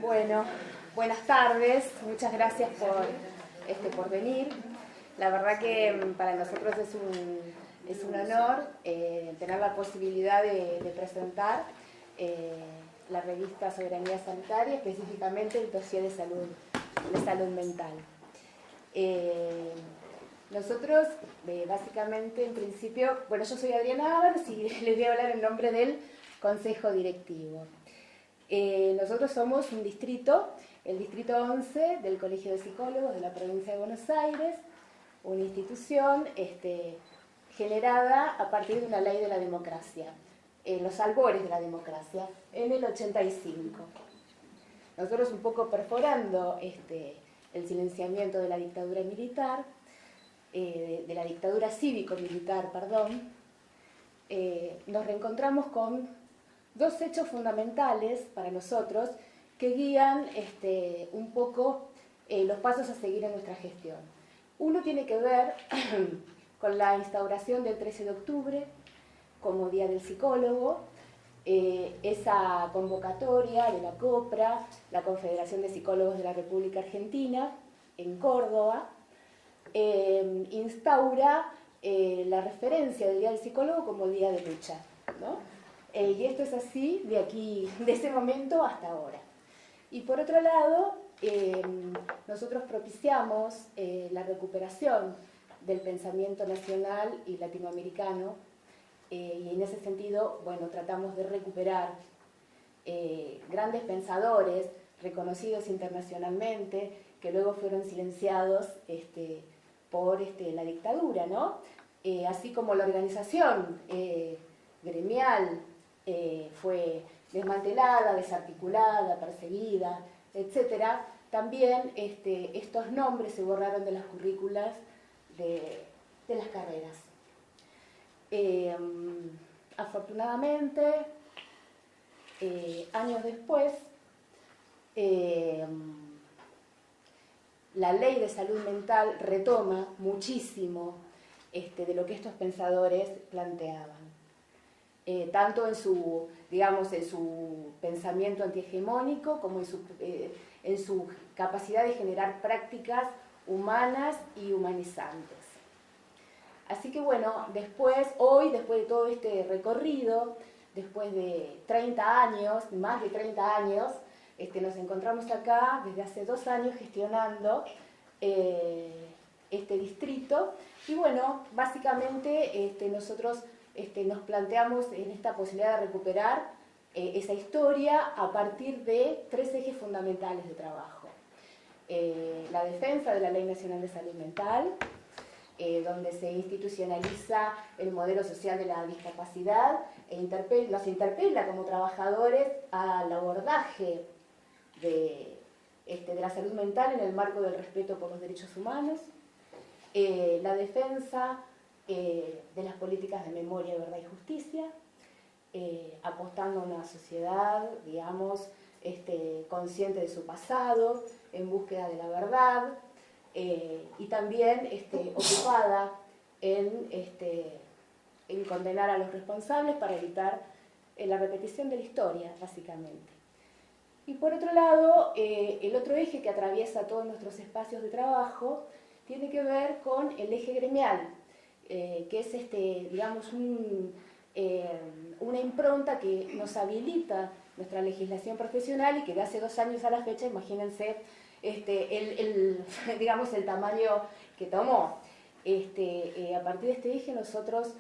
Bueno, buenas tardes, muchas gracias por venir. La verdad que para nosotros es un honor tener la posibilidad de presentar la revista Soberanía Sanitaria, específicamente el dossier de salud mental. Nosotros, básicamente, en principio, bueno, yo soy Adriana Ábalos y les voy a hablar en nombre del Consejo Directivo. Nosotros somos un distrito, el distrito 11 del Colegio de Psicólogos de la provincia de Buenos Aires, una institución generada a partir de una ley de la democracia, los albores de la democracia, en el 85. Nosotros un poco perforando el silenciamiento de la dictadura militar, de la dictadura cívico-militar, perdón, nos reencontramos con dos hechos fundamentales para nosotros que guían un poco los pasos a seguir en nuestra gestión. Uno tiene que ver con la instauración del 13 de octubre como Día del Psicólogo, esa convocatoria de la COPRA, la Confederación de Psicólogos de la República Argentina, en Córdoba, instaura la referencia del Día del Psicólogo como Día de Lucha, ¿no? Y esto es así de ese momento hasta ahora. Y por otro lado, nosotros propiciamos la recuperación del pensamiento nacional y latinoamericano, y en ese sentido, bueno, tratamos de recuperar grandes pensadores reconocidos internacionalmente, que luego fueron silenciados por la dictadura, ¿no? Así como la organización gremial fue desmantelada, desarticulada, perseguida, etc. También estos nombres se borraron de las currículas de las carreras. Afortunadamente, años después, la ley de salud mental retoma muchísimo de lo que estos pensadores planteaban. Tanto en su pensamiento antihegemónico como en su capacidad de generar prácticas humanas y humanizantes. Así que bueno, después de todo este recorrido, después de 30 años, más de 30 años, nos encontramos acá desde hace 2 años gestionando este distrito. Y bueno, básicamente nosotros nos planteamos en esta posibilidad de recuperar esa historia a partir de 3 ejes fundamentales de trabajo. La defensa de la Ley Nacional de Salud Mental, donde se institucionaliza el modelo social de la discapacidad nos interpela como trabajadores al abordaje de la salud mental en el marco del respeto por los derechos humanos, la defensa de las políticas de memoria, verdad y justicia, apostando a una sociedad, digamos, consciente de su pasado, en búsqueda de la verdad, y también ocupada en condenar a los responsables para evitar la repetición de la historia, básicamente. Y por otro lado, el otro eje que atraviesa todos nuestros espacios de trabajo tiene que ver con el eje gremial, que es digamos una impronta que nos habilita nuestra legislación profesional y que de hace 2 años a la fecha, imagínense digamos el tamaño que tomó. A partir de este eje nosotros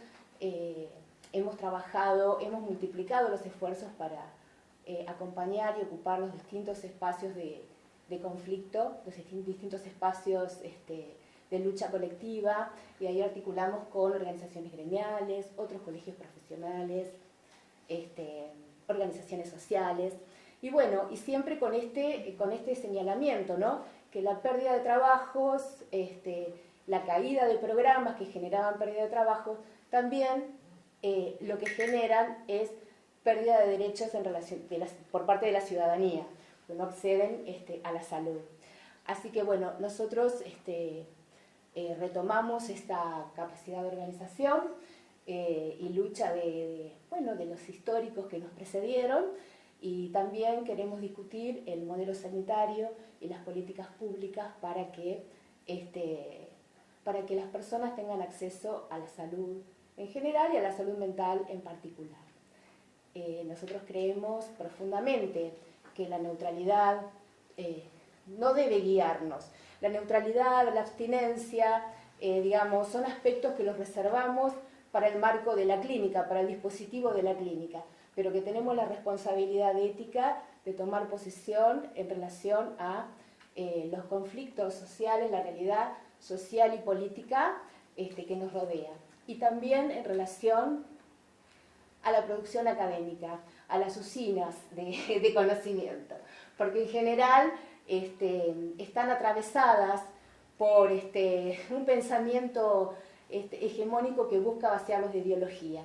hemos multiplicado los esfuerzos para acompañar y ocupar los distintos espacios de conflicto, los distintos espacios de lucha colectiva, y ahí articulamos con organizaciones gremiales, otros colegios profesionales, organizaciones sociales, y bueno, y siempre con este señalamiento, ¿no? Que la pérdida de trabajos, la caída de programas que generaban pérdida de trabajo, también lo que generan es pérdida de derechos por parte de la ciudadanía, que no acceden a la salud. Así que bueno, nosotros retomamos esta capacidad de organización y lucha de los históricos que nos precedieron, Y también queremos discutir el modelo sanitario y las políticas públicas para que las personas tengan acceso a la salud en general y a la salud mental en particular. Nosotros creemos profundamente que la neutralidad no debe guiarnos. La neutralidad, la abstinencia, digamos, son aspectos que los reservamos para el marco de la clínica, para el dispositivo de la clínica, pero que tenemos la responsabilidad ética de tomar posición en relación a los conflictos sociales, la realidad social y política que nos rodea. Y también en relación a la producción académica, a las usinas de conocimiento, porque en general están atravesadas por un pensamiento hegemónico que busca vaciarlos de ideología.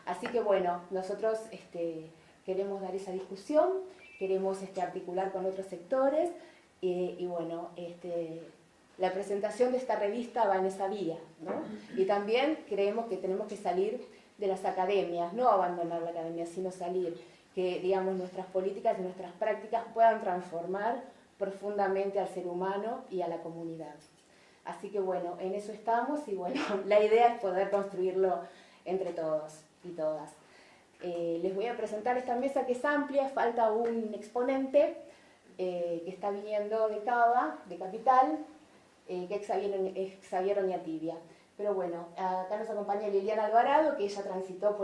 Así que bueno, nosotros queremos dar esa discusión, queremos articular con otros sectores y bueno, la presentación de esta revista va en esa vía, ¿no? Y también creemos que tenemos que salir de las academias, no abandonar la academia, sino salir, que digamos nuestras políticas y nuestras prácticas puedan transformar profundamente al ser humano y a la comunidad. Así que bueno, en eso estamos y bueno, la idea es poder construirlo entre todos y todas. Les voy a presentar esta mesa que es amplia, falta un exponente que está viniendo de Cava, de Capital, que es Xavier Oñatibia. Pero bueno, acá nos acompaña Liliana Alvarado, que ella transitó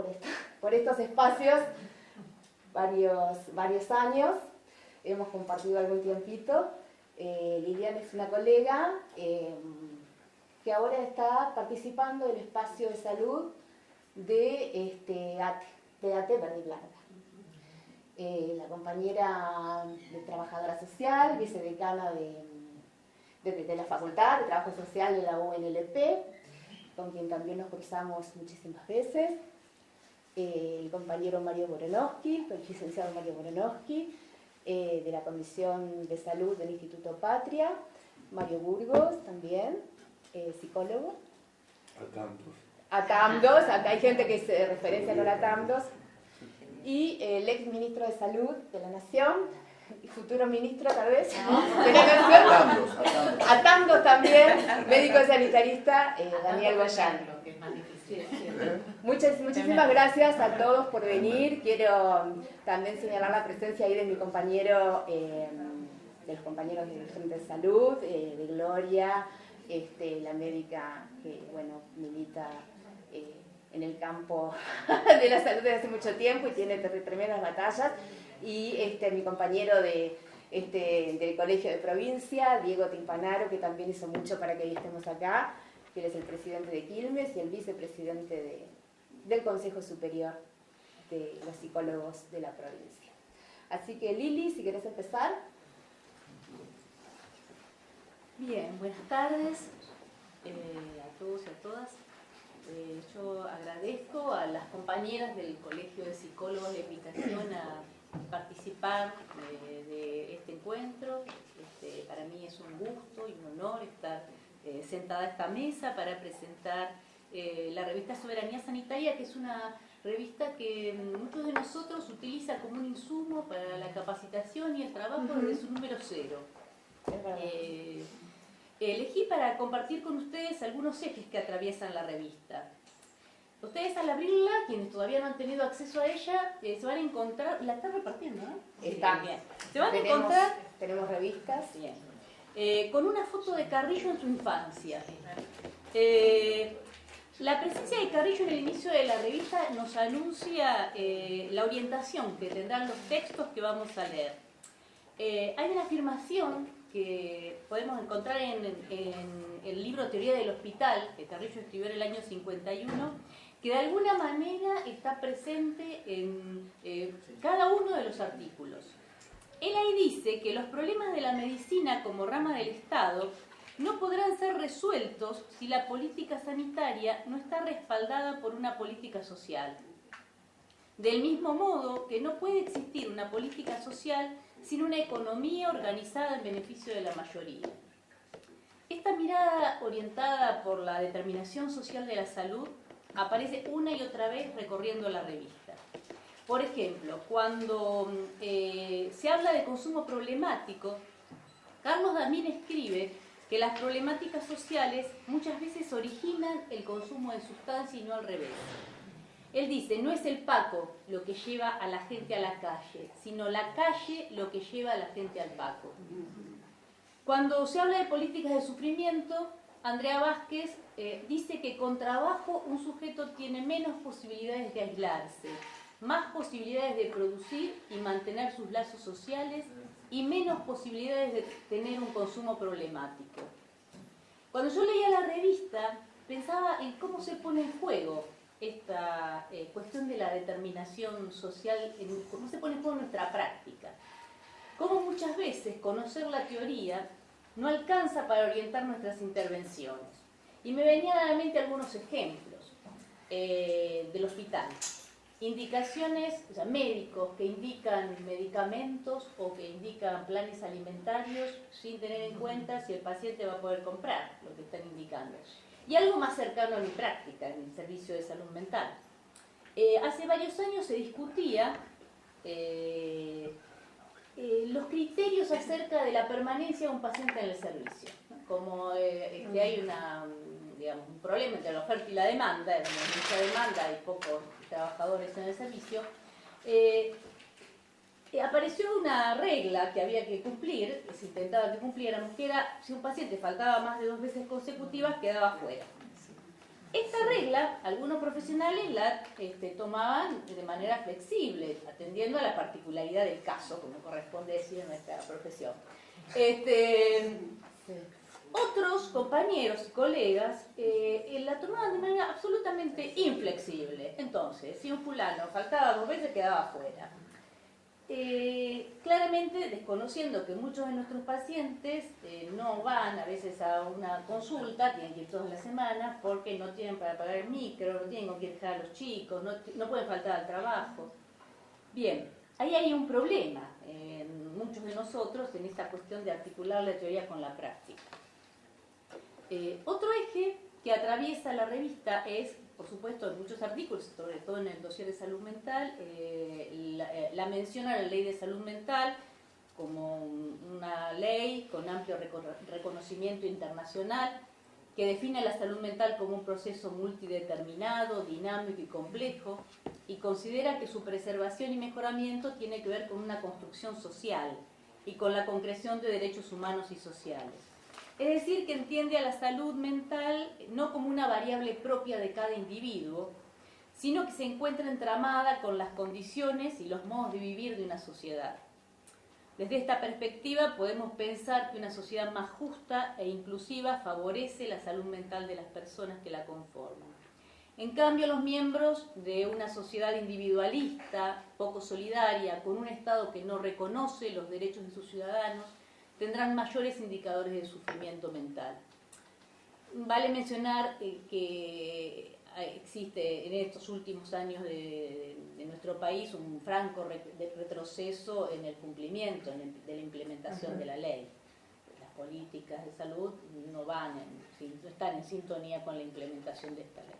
por estos espacios varios años, hemos compartido algún tiempito. Liliana es una colega que ahora está participando del espacio de salud de ATE Verde y Blanca. La compañera de trabajadora social, vicedecana de la Facultad de Trabajo Social de la UNLP, con quien también nos cruzamos muchísimas veces. El compañero Mario Boronowski, el licenciado Mario Boronowski, de la Comisión de Salud del Instituto Patria, Mario Burgos también, psicólogo. Atamdos, acá hay gente que se referencia con Atamdos, y el ex ministro de Salud de la Nación, y futuro ministro tal vez, de la Nación, Atamdos también, médico sanitarista, Daniel Goyán. Muchísimas gracias a todos por venir. Quiero también señalar la presencia ahí de mi compañero, de los compañeros del Frente de Salud, de Gloria, la médica que bueno, milita en el campo de la salud desde hace mucho tiempo y tiene tremendas batallas, y mi compañero del Colegio de Provincia, Diego Timpanaro, que también hizo mucho para que hoy estemos acá, que él es el presidente de Quilmes y el vicepresidente del Consejo Superior de los Psicólogos de la provincia. Así que Lili, si querés empezar. Bien, buenas tardes a todos y a todas. Yo agradezco a las compañeras del Colegio de Psicólogos la invitación a participar de este encuentro. Para mí es un gusto y un honor estar sentada a esta mesa para presentar la revista Soberanía Sanitaria, que es una revista que muchos de nosotros utilizan como un insumo para la capacitación y el trabajo desde su número cero. Elegí para compartir con ustedes algunos ejes que atraviesan la revista. Ustedes al abrirla, quienes todavía no han tenido acceso a ella, se van a encontrar, la están repartiendo, ¿no? Está bien. Se van a encontrar, tenemos revistas. Bien. Con una foto de Carrillo en su infancia. La presencia de Carrillo en el inicio de la revista nos anuncia la orientación que tendrán los textos que vamos a leer. Hay una afirmación que podemos encontrar en el libro Teoría del Hospital, que Carrillo escribió en el año 51, que de alguna manera está presente en cada uno de los artículos. Él ahí dice que los problemas de la medicina como rama del Estado no podrán ser resueltos si la política sanitaria no está respaldada por una política social. Del mismo modo que no puede existir una política social sin una economía organizada en beneficio de la mayoría. Esta mirada orientada por la determinación social de la salud aparece una y otra vez recorriendo la revista. Por ejemplo, cuando se habla de consumo problemático, Carlos Damín escribe que las problemáticas sociales muchas veces originan el consumo de sustancia y no al revés. Él dice, no es el Paco lo que lleva a la gente a la calle, sino la calle lo que lleva a la gente al Paco. Cuando se habla de políticas de sufrimiento, Andrea Vázquez dice que con trabajo un sujeto tiene menos posibilidades de aislarse, más posibilidades de producir y mantener sus lazos sociales y menos posibilidades de tener un consumo problemático. Cuando yo leía la revista, pensaba en cómo se pone en juego esta cuestión de la determinación social, cómo se pone en juego en nuestra práctica. Cómo muchas veces conocer la teoría no alcanza para orientar nuestras intervenciones. Y me venían a la mente algunos ejemplos del hospital. Indicaciones, o sea, médicos que indican medicamentos o que indican planes alimentarios sin tener en cuenta si el paciente va a poder comprar lo que están indicando. Y algo más cercano a mi práctica, en el servicio de salud mental. Hace varios años se discutía los criterios acerca de la permanencia de un paciente en el servicio, ¿no? Como que hay un problema entre la oferta y la demanda, donde hay mucha demanda y pocos trabajadores en el servicio, apareció una regla que había que cumplir, que se intentaba que cumpliéramos, que era si un paciente faltaba más de 2 veces consecutivas, quedaba fuera. Esta regla, algunos profesionales la tomaban de manera flexible, atendiendo a la particularidad del caso, como corresponde decir en nuestra profesión. Otros compañeros y colegas la tomaban de manera absolutamente inflexible. Entonces, si un fulano faltaba 2 veces, quedaba fuera. Claramente desconociendo que muchos de nuestros pacientes no van a veces a una consulta, tienen que ir todas las semanas porque no tienen para pagar el micro, no tienen con quién dejar a los chicos, no pueden faltar al trabajo. Bien, ahí hay un problema en muchos de nosotros en esta cuestión de articular la teoría con la práctica. Otro eje que atraviesa la revista es, por supuesto, en muchos artículos, sobre todo en el dossier de salud mental, la mención a la ley de salud mental como una ley con amplio reconocimiento internacional que define la salud mental como un proceso multideterminado, dinámico y complejo, y considera que su preservación y mejoramiento tiene que ver con una construcción social y con la concreción de derechos humanos y sociales. Es decir, que entiende a la salud mental no como una variable propia de cada individuo, sino que se encuentra entramada con las condiciones y los modos de vivir de una sociedad. Desde esta perspectiva podemos pensar que una sociedad más justa e inclusiva favorece la salud mental de las personas que la conforman. En cambio, los miembros de una sociedad individualista, poco solidaria, con un Estado que no reconoce los derechos de sus ciudadanos, tendrán mayores indicadores de sufrimiento mental. Vale mencionar que existe en estos últimos años de nuestro país un franco retroceso en el cumplimiento de la implementación de la ley. Las políticas de salud no están en sintonía con la implementación de esta ley.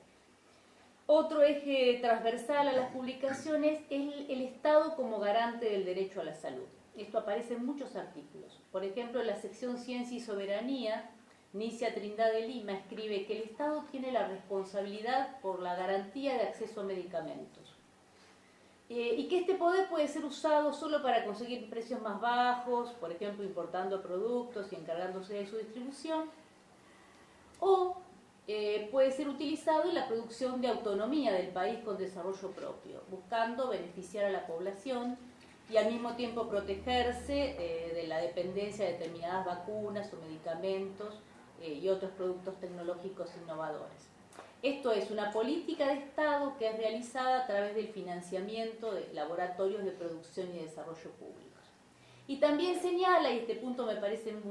Otro eje transversal a las publicaciones es el Estado como garante del derecho a la salud. Esto aparece en muchos artículos. Por ejemplo, en la sección Ciencia y Soberanía, Nicia Trindade de Lima escribe que el Estado tiene la responsabilidad por la garantía de acceso a medicamentos y que este poder puede ser usado solo para conseguir precios más bajos, por ejemplo, importando productos y encargándose de su distribución, o puede ser utilizado en la producción de autonomía del país con desarrollo propio, buscando beneficiar a la población y al mismo tiempo protegerse de la dependencia de determinadas vacunas o medicamentos y otros productos tecnológicos innovadores. Esto es una política de Estado que es realizada a través del financiamiento de laboratorios de producción y desarrollo públicos. Y también señala, y este punto me parece un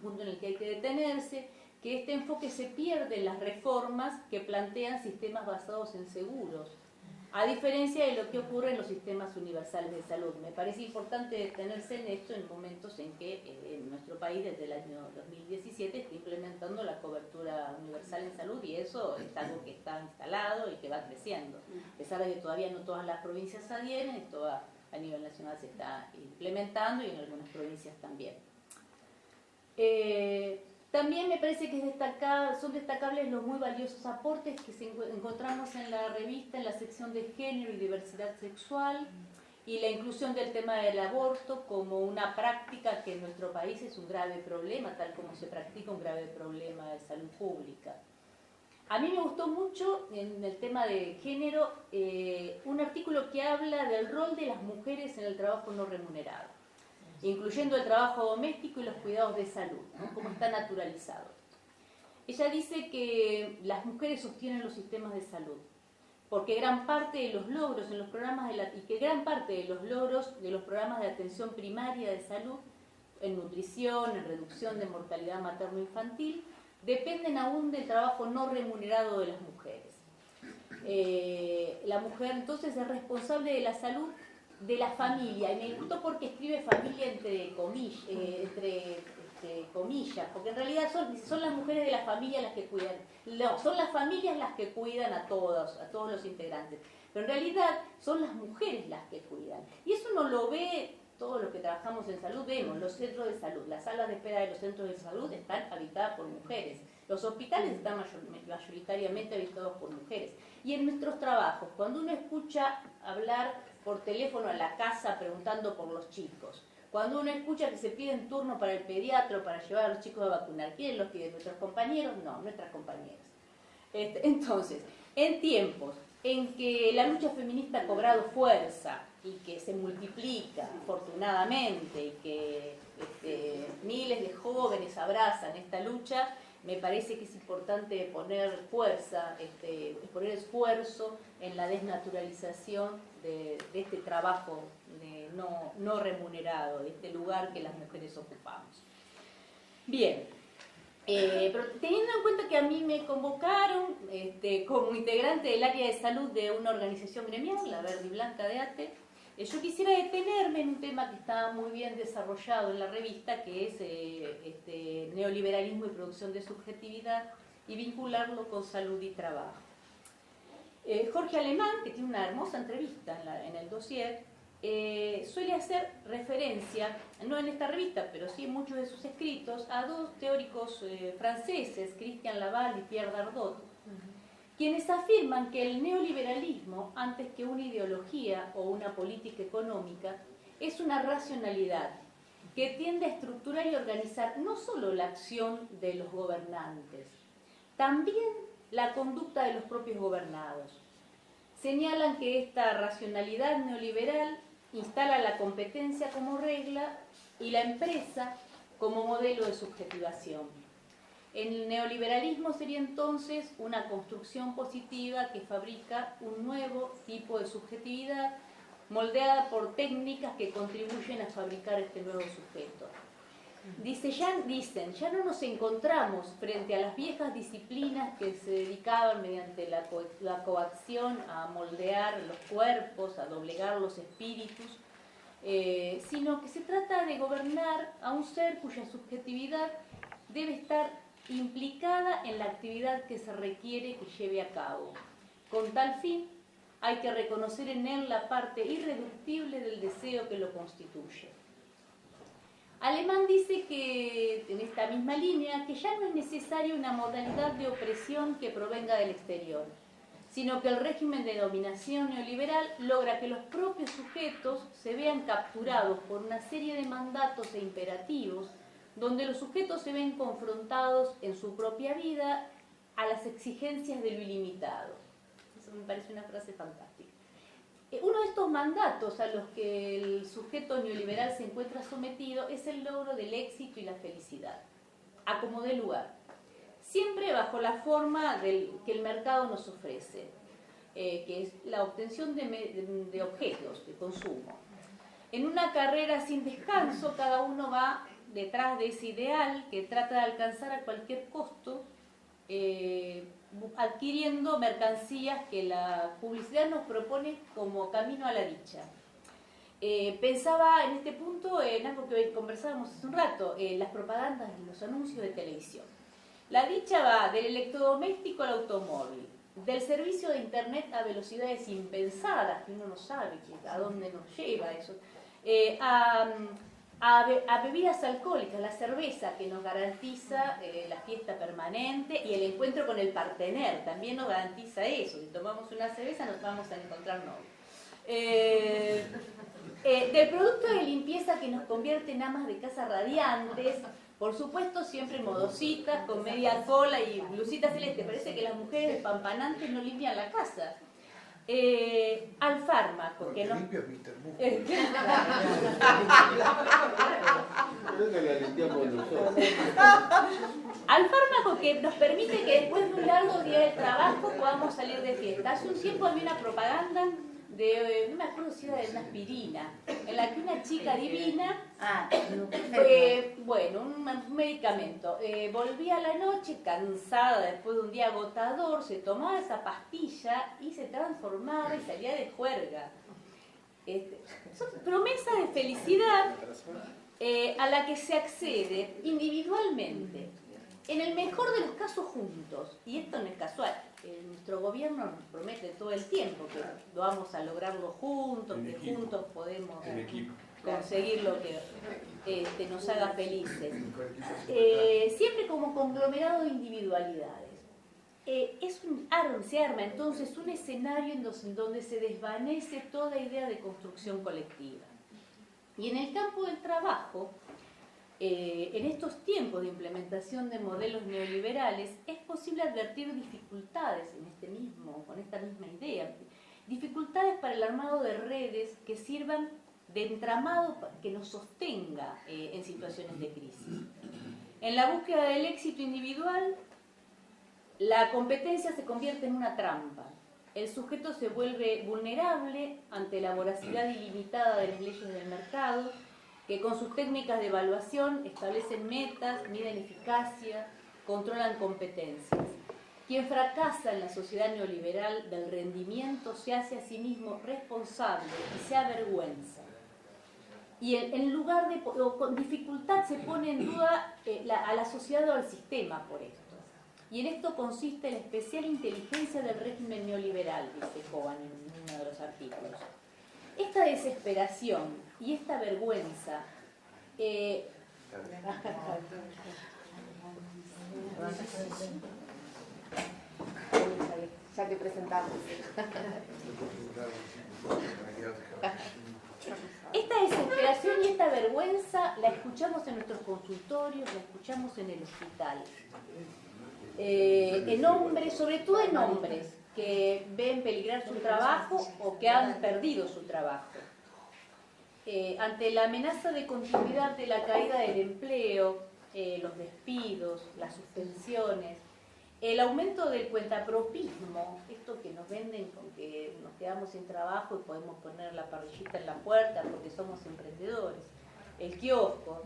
punto en el que hay que detenerse, que este enfoque se pierde en las reformas que plantean sistemas basados en seguros a diferencia de lo que ocurre en los sistemas universales de salud. Me parece importante detenerse en esto en momentos en que en nuestro país desde el año 2017 está implementando la cobertura universal en salud, y eso es algo que está instalado y que va creciendo. A pesar de que todavía no todas las provincias adhieren, esto a nivel nacional se está implementando y en algunas provincias también. También me parece que son destacables los muy valiosos aportes que encontramos en la revista en la sección de género y diversidad sexual, y la inclusión del tema del aborto como una práctica que en nuestro país es un grave problema, tal como se practica un grave problema de salud pública. A mí me gustó mucho en el tema de género un artículo que habla del rol de las mujeres en el trabajo no remunerado, incluyendo el trabajo doméstico y los cuidados de salud, ¿no? Cómo está naturalizado. Ella dice que las mujeres sostienen los sistemas de salud, porque gran parte de los logros en los programas gran parte de los logros de los programas de atención primaria de salud, en nutrición, en reducción de mortalidad materno-infantil, dependen aún del trabajo no remunerado de las mujeres. La mujer entonces es responsable de la salud de la familia, y me gustó porque escribe familia entre comillas, porque en realidad son las mujeres de la familia las que cuidan, no, son las familias las que cuidan a todos los integrantes, pero en realidad son las mujeres las que cuidan, y eso uno lo ve. Todos los que trabajamos en salud vemos los centros de salud, las salas de espera de los centros de salud están habitadas por mujeres, los hospitales están mayoritariamente habitados por mujeres, y en nuestros trabajos, cuando uno escucha hablar por teléfono a la casa preguntando por los chicos, cuando uno escucha que se piden turno para el pediatra para llevar a los chicos a vacunar, ¿quién los pide? ¿Nuestros compañeros? No, nuestras compañeras. Entonces, en tiempos en que la lucha feminista ha cobrado fuerza y que se multiplica afortunadamente y que miles de jóvenes abrazan esta lucha, me parece que es importante poner fuerza, poner esfuerzo en la desnaturalización de este trabajo no remunerado, de este lugar que las mujeres ocupamos. Bien, pero teniendo en cuenta que a mí me convocaron como integrante del área de salud de una organización gremial, la Verde y Blanca de ATE, yo quisiera detenerme en un tema que está muy bien desarrollado en la revista, que es neoliberalismo y producción de subjetividad, y vincularlo con salud y trabajo. Jorge Alemán, que tiene una hermosa entrevista en el dossier, suele hacer referencia, no en esta revista, pero sí en muchos de sus escritos, a dos teóricos franceses, Christian Laval y Pierre Dardot, quienes afirman que el neoliberalismo, antes que una ideología o una política económica, es una racionalidad que tiende a estructurar y organizar no solo la acción de los gobernantes, también la conducta de los propios gobernados. Señalan que esta racionalidad neoliberal instala la competencia como regla y la empresa como modelo de subjetivación. El neoliberalismo sería entonces una construcción positiva que fabrica un nuevo tipo de subjetividad moldeada por técnicas que contribuyen a fabricar este nuevo sujeto. Dicen, ya no nos encontramos frente a las viejas disciplinas que se dedicaban mediante la coacción a moldear los cuerpos, a doblegar los espíritus, sino que se trata de gobernar a un ser cuya subjetividad debe estar implicada en la actividad que se requiere que lleve a cabo. Con tal fin, hay que reconocer en él la parte irreductible del deseo que lo constituye. Alemán dice que, en esta misma línea, que ya no es necesaria una modalidad de opresión que provenga del exterior, sino que el régimen de dominación neoliberal logra que los propios sujetos se vean capturados por una serie de mandatos e imperativos donde los sujetos se ven confrontados en su propia vida a las exigencias de lo ilimitado. Eso me parece una frase fantástica. Uno de estos mandatos a los que el sujeto neoliberal se encuentra sometido es el logro del éxito y la felicidad, a como dé lugar, siempre bajo la forma que el mercado nos ofrece, que es la obtención de objetos de consumo. En una carrera sin descanso, cada uno va detrás de ese ideal que trata de alcanzar a cualquier costo, adquiriendo mercancías que la publicidad nos propone como camino a la dicha. Pensaba en este punto en algo que conversábamos hace un rato, las propagandas y los anuncios de televisión. La dicha va del electrodoméstico al automóvil, del servicio de internet a velocidades impensadas, que uno no sabe a dónde nos lleva eso, a bebidas alcohólicas, la cerveza que nos garantiza la fiesta permanente y el encuentro con el partener, también nos garantiza eso. Si tomamos una cerveza nos vamos a encontrar novios. Del producto de limpieza que nos convierte en amas de casa radiantes, por supuesto siempre modositas, con media cola y blusita celeste. Parece que las mujeres despampanantes no limpian la casa. Al fármaco que nos... Al fármaco que nos permite que después de un largo día de trabajo podamos salir de fiesta. Hace un tiempo había una propaganda de, no me acuerdo si era de una aspirina, en la que una chica divina, bueno, un medicamento, volvía a la noche cansada después de un día agotador, se tomaba esa pastilla y se transformaba y salía de juerga. Son promesas de felicidad a la que se accede individualmente, en el mejor de los casos juntos, y esto no es casual. Nuestro gobierno nos promete todo el tiempo que lo vamos a lograrlo juntos, que juntos podemos conseguir lo que nos haga felices. Siempre como conglomerado de individualidades. Se arma entonces un escenario en donde se desvanece toda idea de construcción colectiva. Y en el campo del trabajo, en estos tiempos de implementación de modelos neoliberales, es posible advertir dificultades con esta misma idea. Dificultades para el armado de redes que sirvan de entramado que nos sostenga en situaciones de crisis. En la búsqueda del éxito individual, la competencia se convierte en una trampa. El sujeto se vuelve vulnerable ante la voracidad ilimitada de las leyes del mercado, que con sus técnicas de evaluación establecen metas, miden eficacia, controlan competencias. Quien fracasa en la sociedad neoliberal del rendimiento se hace a sí mismo responsable y se avergüenza. Y en lugar de, o con dificultad se pone en duda a la sociedad o al sistema por esto. Y en esto consiste la especial inteligencia del régimen neoliberal, dice Cohen en uno de los artículos. Esta desesperación y esta vergüenza ya te presentamos. Esta desesperación y esta vergüenza la escuchamos en nuestros consultorios, la escuchamos en el hospital. En hombres, sobre todo en hombres que ven peligrar su trabajo o que han perdido su trabajo. Ante la amenaza de continuidad de la caída del empleo, los despidos, las suspensiones, el aumento del cuentapropismo, esto que nos venden con que nos quedamos sin trabajo y podemos poner la parrillita en la puerta porque somos emprendedores, el kiosco.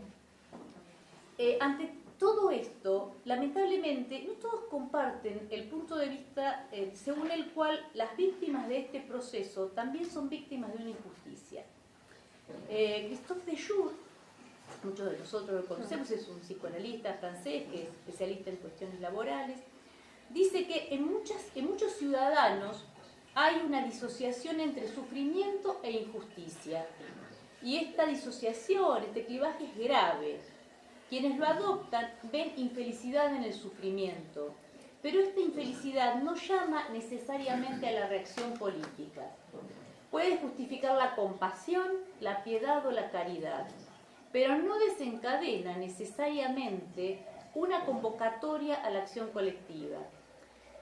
Ante todo esto, lamentablemente, no todos comparten el punto de vista según el cual las víctimas de este proceso también son víctimas de una injusticia. Christophe Dejoux, muchos de nosotros lo conocemos, es un psicoanalista francés que es especialista en cuestiones laborales, dice que en muchos ciudadanos hay una disociación entre sufrimiento e injusticia. Y esta disociación, este clivaje es grave. Quienes lo adoptan ven infelicidad en el sufrimiento, pero esta infelicidad no llama necesariamente a la reacción política. Puede justificar la compasión, la piedad o la caridad, pero no desencadena necesariamente una convocatoria a la acción colectiva.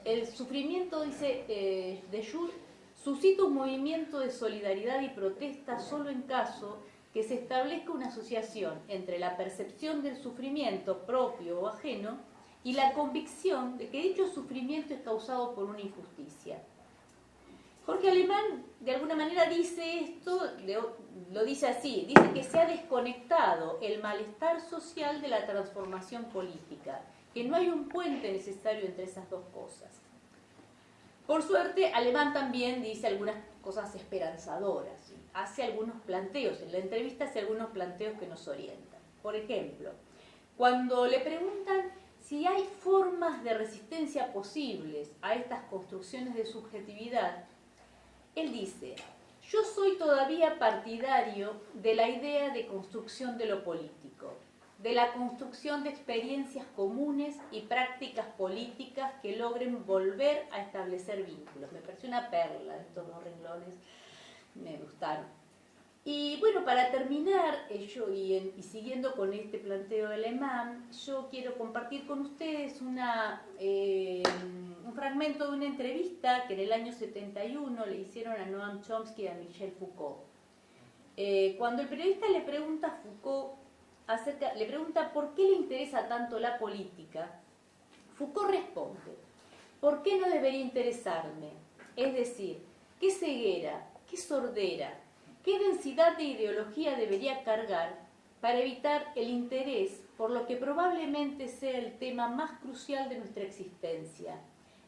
El sufrimiento, dice Dejoux, suscita un movimiento de solidaridad y protesta solo en caso que se establezca una asociación entre la percepción del sufrimiento propio o ajeno y la convicción de que dicho sufrimiento es causado por una injusticia. Jorge Alemán, de alguna manera, dice esto, lo dice así, dice que se ha desconectado el malestar social de la transformación política, que no hay un puente necesario entre esas dos cosas. Por suerte, Alemán también dice algunas cosas esperanzadoras, ¿sí? Hace algunos planteos, en la entrevista hace algunos planteos que nos orientan. Por ejemplo, cuando le preguntan si hay formas de resistencia posibles a estas construcciones de subjetividad, él dice: yo soy todavía partidario de la idea de construcción de lo político, de la construcción de experiencias comunes y prácticas políticas que logren volver a establecer vínculos. Me pareció una perla estos dos renglones, me gustaron. Y bueno, para terminar, y siguiendo con este planteo alemán, yo quiero compartir con ustedes un fragmento de una entrevista que en el año 71 le hicieron a Noam Chomsky y a Michel Foucault. Cuando el periodista le pregunta a Foucault, le pregunta por qué le interesa tanto la política, Foucault responde: ¿por qué no debería interesarme? Es decir, ¿qué ceguera, qué sordera, qué densidad de ideología debería cargar para evitar el interés por lo que probablemente sea el tema más crucial de nuestra existencia?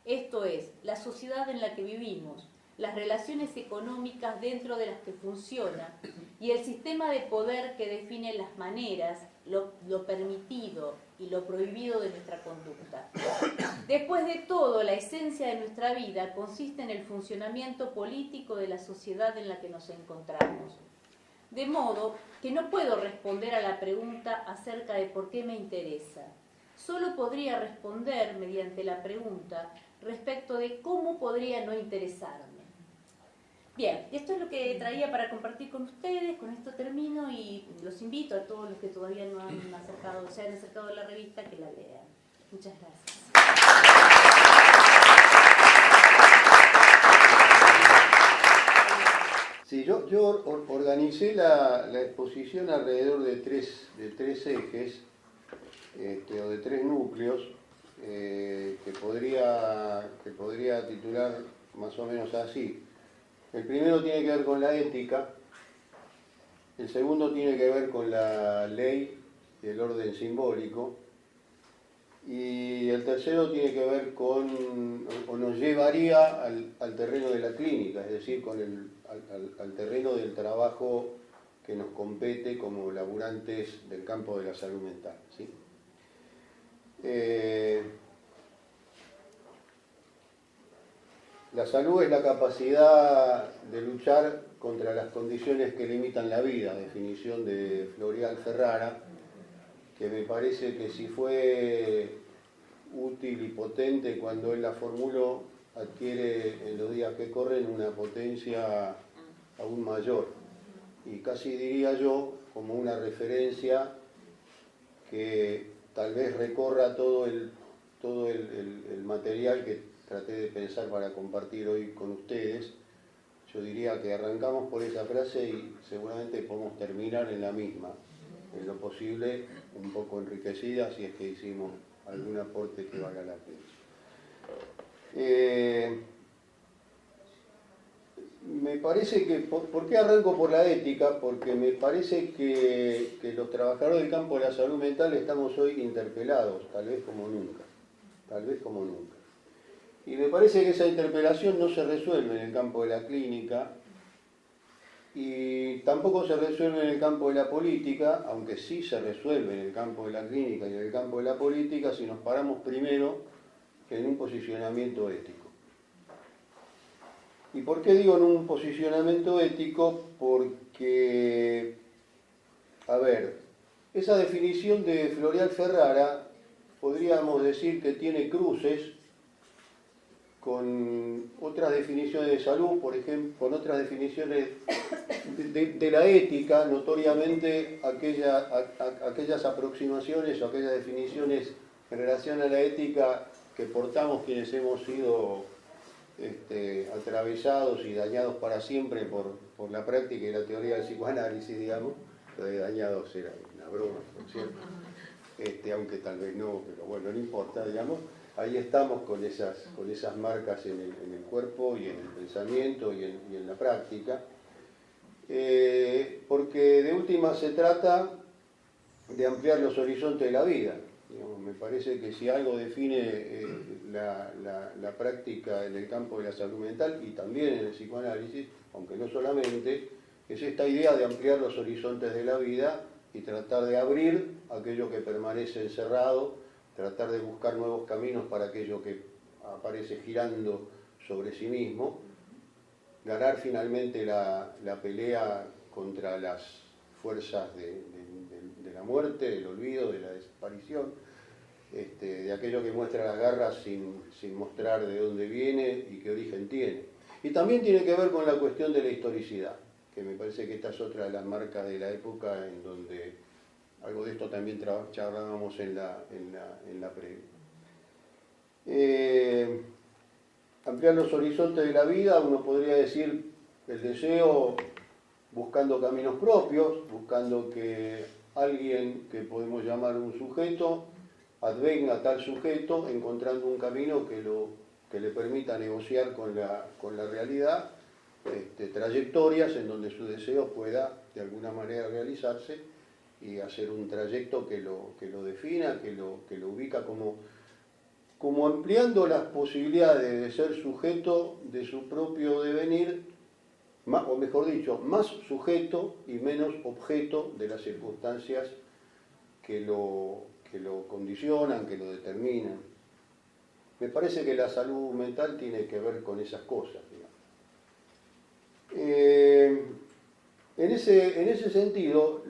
Esto es, la sociedad en la que vivimos, las relaciones económicas dentro de las que funciona y el sistema de poder que define las maneras, lo permitido y lo prohibido de nuestra conducta. Después de todo, la esencia de nuestra vida consiste en el funcionamiento político de la sociedad en la que nos encontramos. De modo que no puedo responder a la pregunta acerca de por qué me interesa. Solo podría responder mediante la pregunta respecto de cómo podría no interesarme. Bien, esto es lo que traía para compartir con ustedes. Con esto termino y los invito a todos los que todavía no se han acercado a la revista que la lean. Muchas gracias. Sí, yo organicé la exposición alrededor de tres ejes, o de tres núcleos, que podría titular más o menos así. El primero tiene que ver con la ética, el segundo tiene que ver con la ley y el orden simbólico, y el tercero tiene que ver con, o nos llevaría al terreno de la clínica, es decir, al terreno del trabajo que nos compete como laburantes del campo de la salud mental, ¿sí? La salud es la capacidad de luchar contra las condiciones que limitan la vida, definición de Floreal Ferrara, que me parece que si fue útil y potente cuando él la formuló, adquiere en los días que corren una potencia aún mayor. Y casi diría yo, como una referencia que tal vez recorra todo el material que traté de pensar para compartir hoy con ustedes. Yo diría que arrancamos por esa frase y seguramente podemos terminar en la misma, en lo posible un poco enriquecida, si es que hicimos algún aporte que valga la pena. Me parece que, ¿por qué arranco por la ética? Porque me parece que los trabajadores del campo de la salud mental estamos hoy interpelados, tal vez como nunca. Y me parece que esa interpelación no se resuelve en el campo de la clínica y tampoco se resuelve en el campo de la política, aunque sí se resuelve en el campo de la clínica y en el campo de la política si nos paramos primero en un posicionamiento ético. ¿Y por qué digo en un posicionamiento ético? Porque, a ver, esa definición de Floreal Ferrara podríamos decir que tiene cruces con otras definiciones de salud, por ejemplo, con otras definiciones de la ética, notoriamente aquellas aproximaciones o aquellas definiciones en relación a la ética que portamos quienes hemos sido atravesados y dañados para siempre por la práctica y la teoría del psicoanálisis, digamos. Lo de dañados era una broma, por cierto, aunque tal vez no, pero bueno, no importa, digamos. Ahí estamos con esas marcas en el cuerpo y en el pensamiento y en la práctica, porque de última se trata de ampliar los horizontes de la vida, Digamos, me parece que si algo define la práctica en el campo de la salud mental y también en el psicoanálisis, aunque no solamente, es esta idea de ampliar los horizontes de la vida y tratar de abrir aquello que permanece encerrado, tratar de buscar nuevos caminos para aquello que aparece girando sobre sí mismo, ganar finalmente la pelea contra las fuerzas de la muerte, del olvido, de la desaparición, de aquello que muestra las garras sin mostrar de dónde viene y qué origen tiene. Y también tiene que ver con la cuestión de la historicidad, que me parece que esta es otra de las marcas de la época en donde algo de esto también charlábamos en la previa. Ampliar los horizontes de la vida, uno podría decir el deseo buscando caminos propios, buscando que alguien que podemos llamar un sujeto advenga a tal sujeto, encontrando un camino que le permita negociar con la realidad, trayectorias en donde su deseo pueda de alguna manera realizarse y hacer un trayecto que lo defina, que lo ubica como ampliando las posibilidades de ser sujeto de su propio devenir, o mejor dicho, más sujeto y menos objeto de las circunstancias que lo condicionan, que lo determinan. Me parece que la salud mental tiene que ver con esas cosas, digamos. En ese sentido,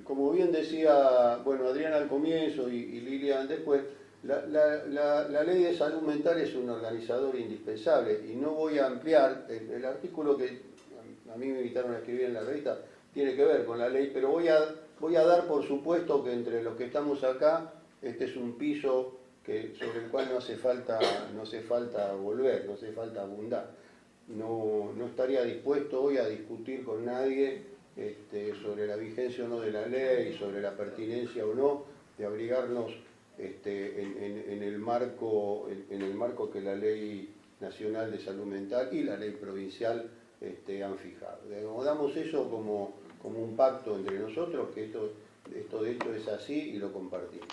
como bien decía Adrián al comienzo y Lilian después, la ley de salud mental es un organizador indispensable y no voy a ampliar el artículo que a mí me invitaron a escribir en la revista, tiene que ver con la ley, pero voy a dar por supuesto que entre los que estamos acá, este es un piso sobre el cual no hace falta volver, no hace falta abundar. No estaría dispuesto hoy a discutir con nadie sobre la vigencia o no de la ley, sobre la pertinencia o no de abrigarnos en el marco que la Ley Nacional de Salud Mental y la Ley Provincial han fijado. Damos eso como un pacto entre nosotros, que esto de hecho es así y lo compartimos.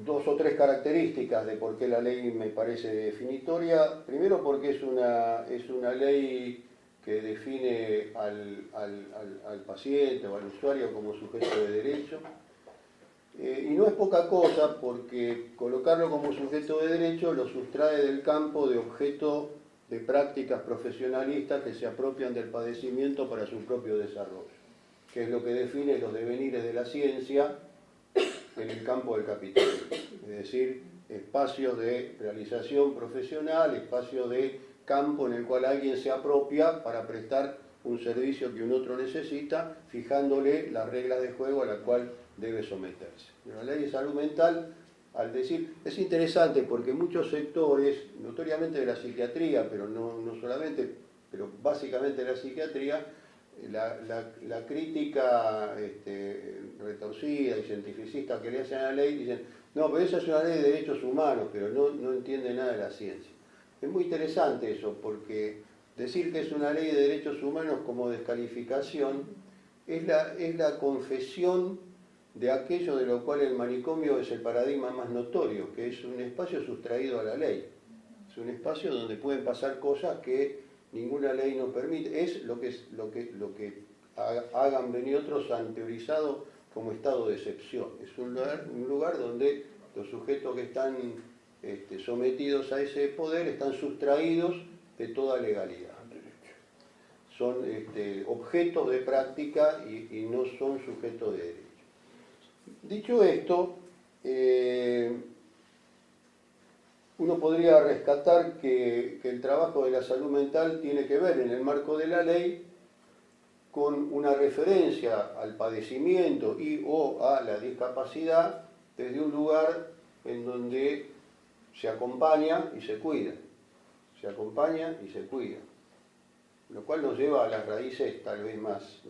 Dos o tres características de por qué la ley me parece definitoria. Primero, porque es una ley que define al paciente o al usuario como sujeto de derecho. Y no es poca cosa, porque colocarlo como sujeto de derecho lo sustrae del campo de objeto de prácticas profesionalistas que se apropian del padecimiento para su propio desarrollo, que es lo que define los devenires de la ciencia en el campo del capitalismo, es decir, espacios de realización profesional, espacios de campo en el cual alguien se apropia para prestar un servicio que un otro necesita, fijándole las reglas de juego a la cual debe someterse. La ley de salud mental, al decir, es interesante porque muchos sectores, notoriamente de la psiquiatría, pero no solamente, pero básicamente de la psiquiatría, la crítica retorcida y cientificista que le hacen a la ley, dicen, no, pero esa es una ley de derechos humanos, pero no entiende nada de la ciencia. Es muy interesante eso, porque decir que es una ley de derechos humanos como descalificación es la confesión de aquello de lo cual el manicomio es el paradigma más notorio, que es un espacio sustraído a la ley. Es un espacio donde pueden pasar cosas que ninguna ley nos permite. Es lo que Hagan y otros han teorizado como estado de excepción. Es un lugar donde los sujetos que están sometidos a ese poder están sustraídos de toda legalidad. Son objetos de práctica y no son sujetos de derecho. Dicho esto, uno podría rescatar que el trabajo de la salud mental tiene que ver en el marco de la ley con una referencia al padecimiento o a la discapacidad desde un lugar en donde se acompaña y se cuida. Se acompaña y se cuida. Lo cual nos lleva a las raíces tal vez más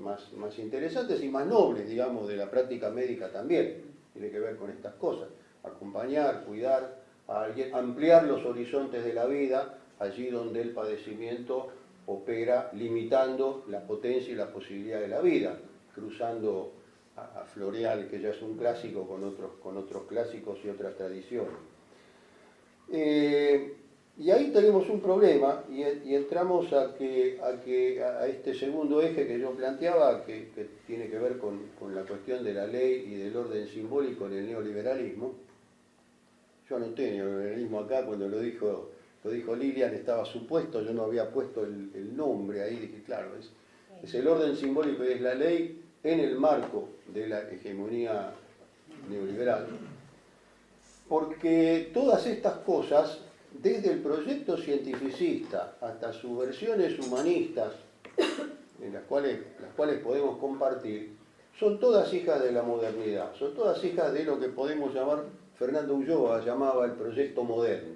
interesantes y más nobles, digamos, de la práctica médica también. Tiene que ver con estas cosas. Acompañar, cuidar a alguien, ampliar los horizontes de la vida allí donde el padecimiento opera limitando la potencia y la posibilidad de la vida. cruzando a Floreal, que ya es un clásico, con otros clásicos y otras tradiciones. Y ahí tenemos un problema y entramos a este segundo eje que yo planteaba, que tiene que ver con la cuestión de la ley y del orden simbólico en el neoliberalismo. Yo anoté neoliberalismo acá cuando lo dijo Lilian, estaba supuesto, yo no había puesto el nombre ahí, dije, claro, es el orden simbólico y es la ley en el marco de la hegemonía neoliberal. Porque todas estas cosas, desde el proyecto cientificista hasta sus versiones humanistas, en las cuales podemos compartir, son todas hijas de la modernidad, son todas hijas de lo que podemos llamar, Fernando Ulloa llamaba el proyecto moderno.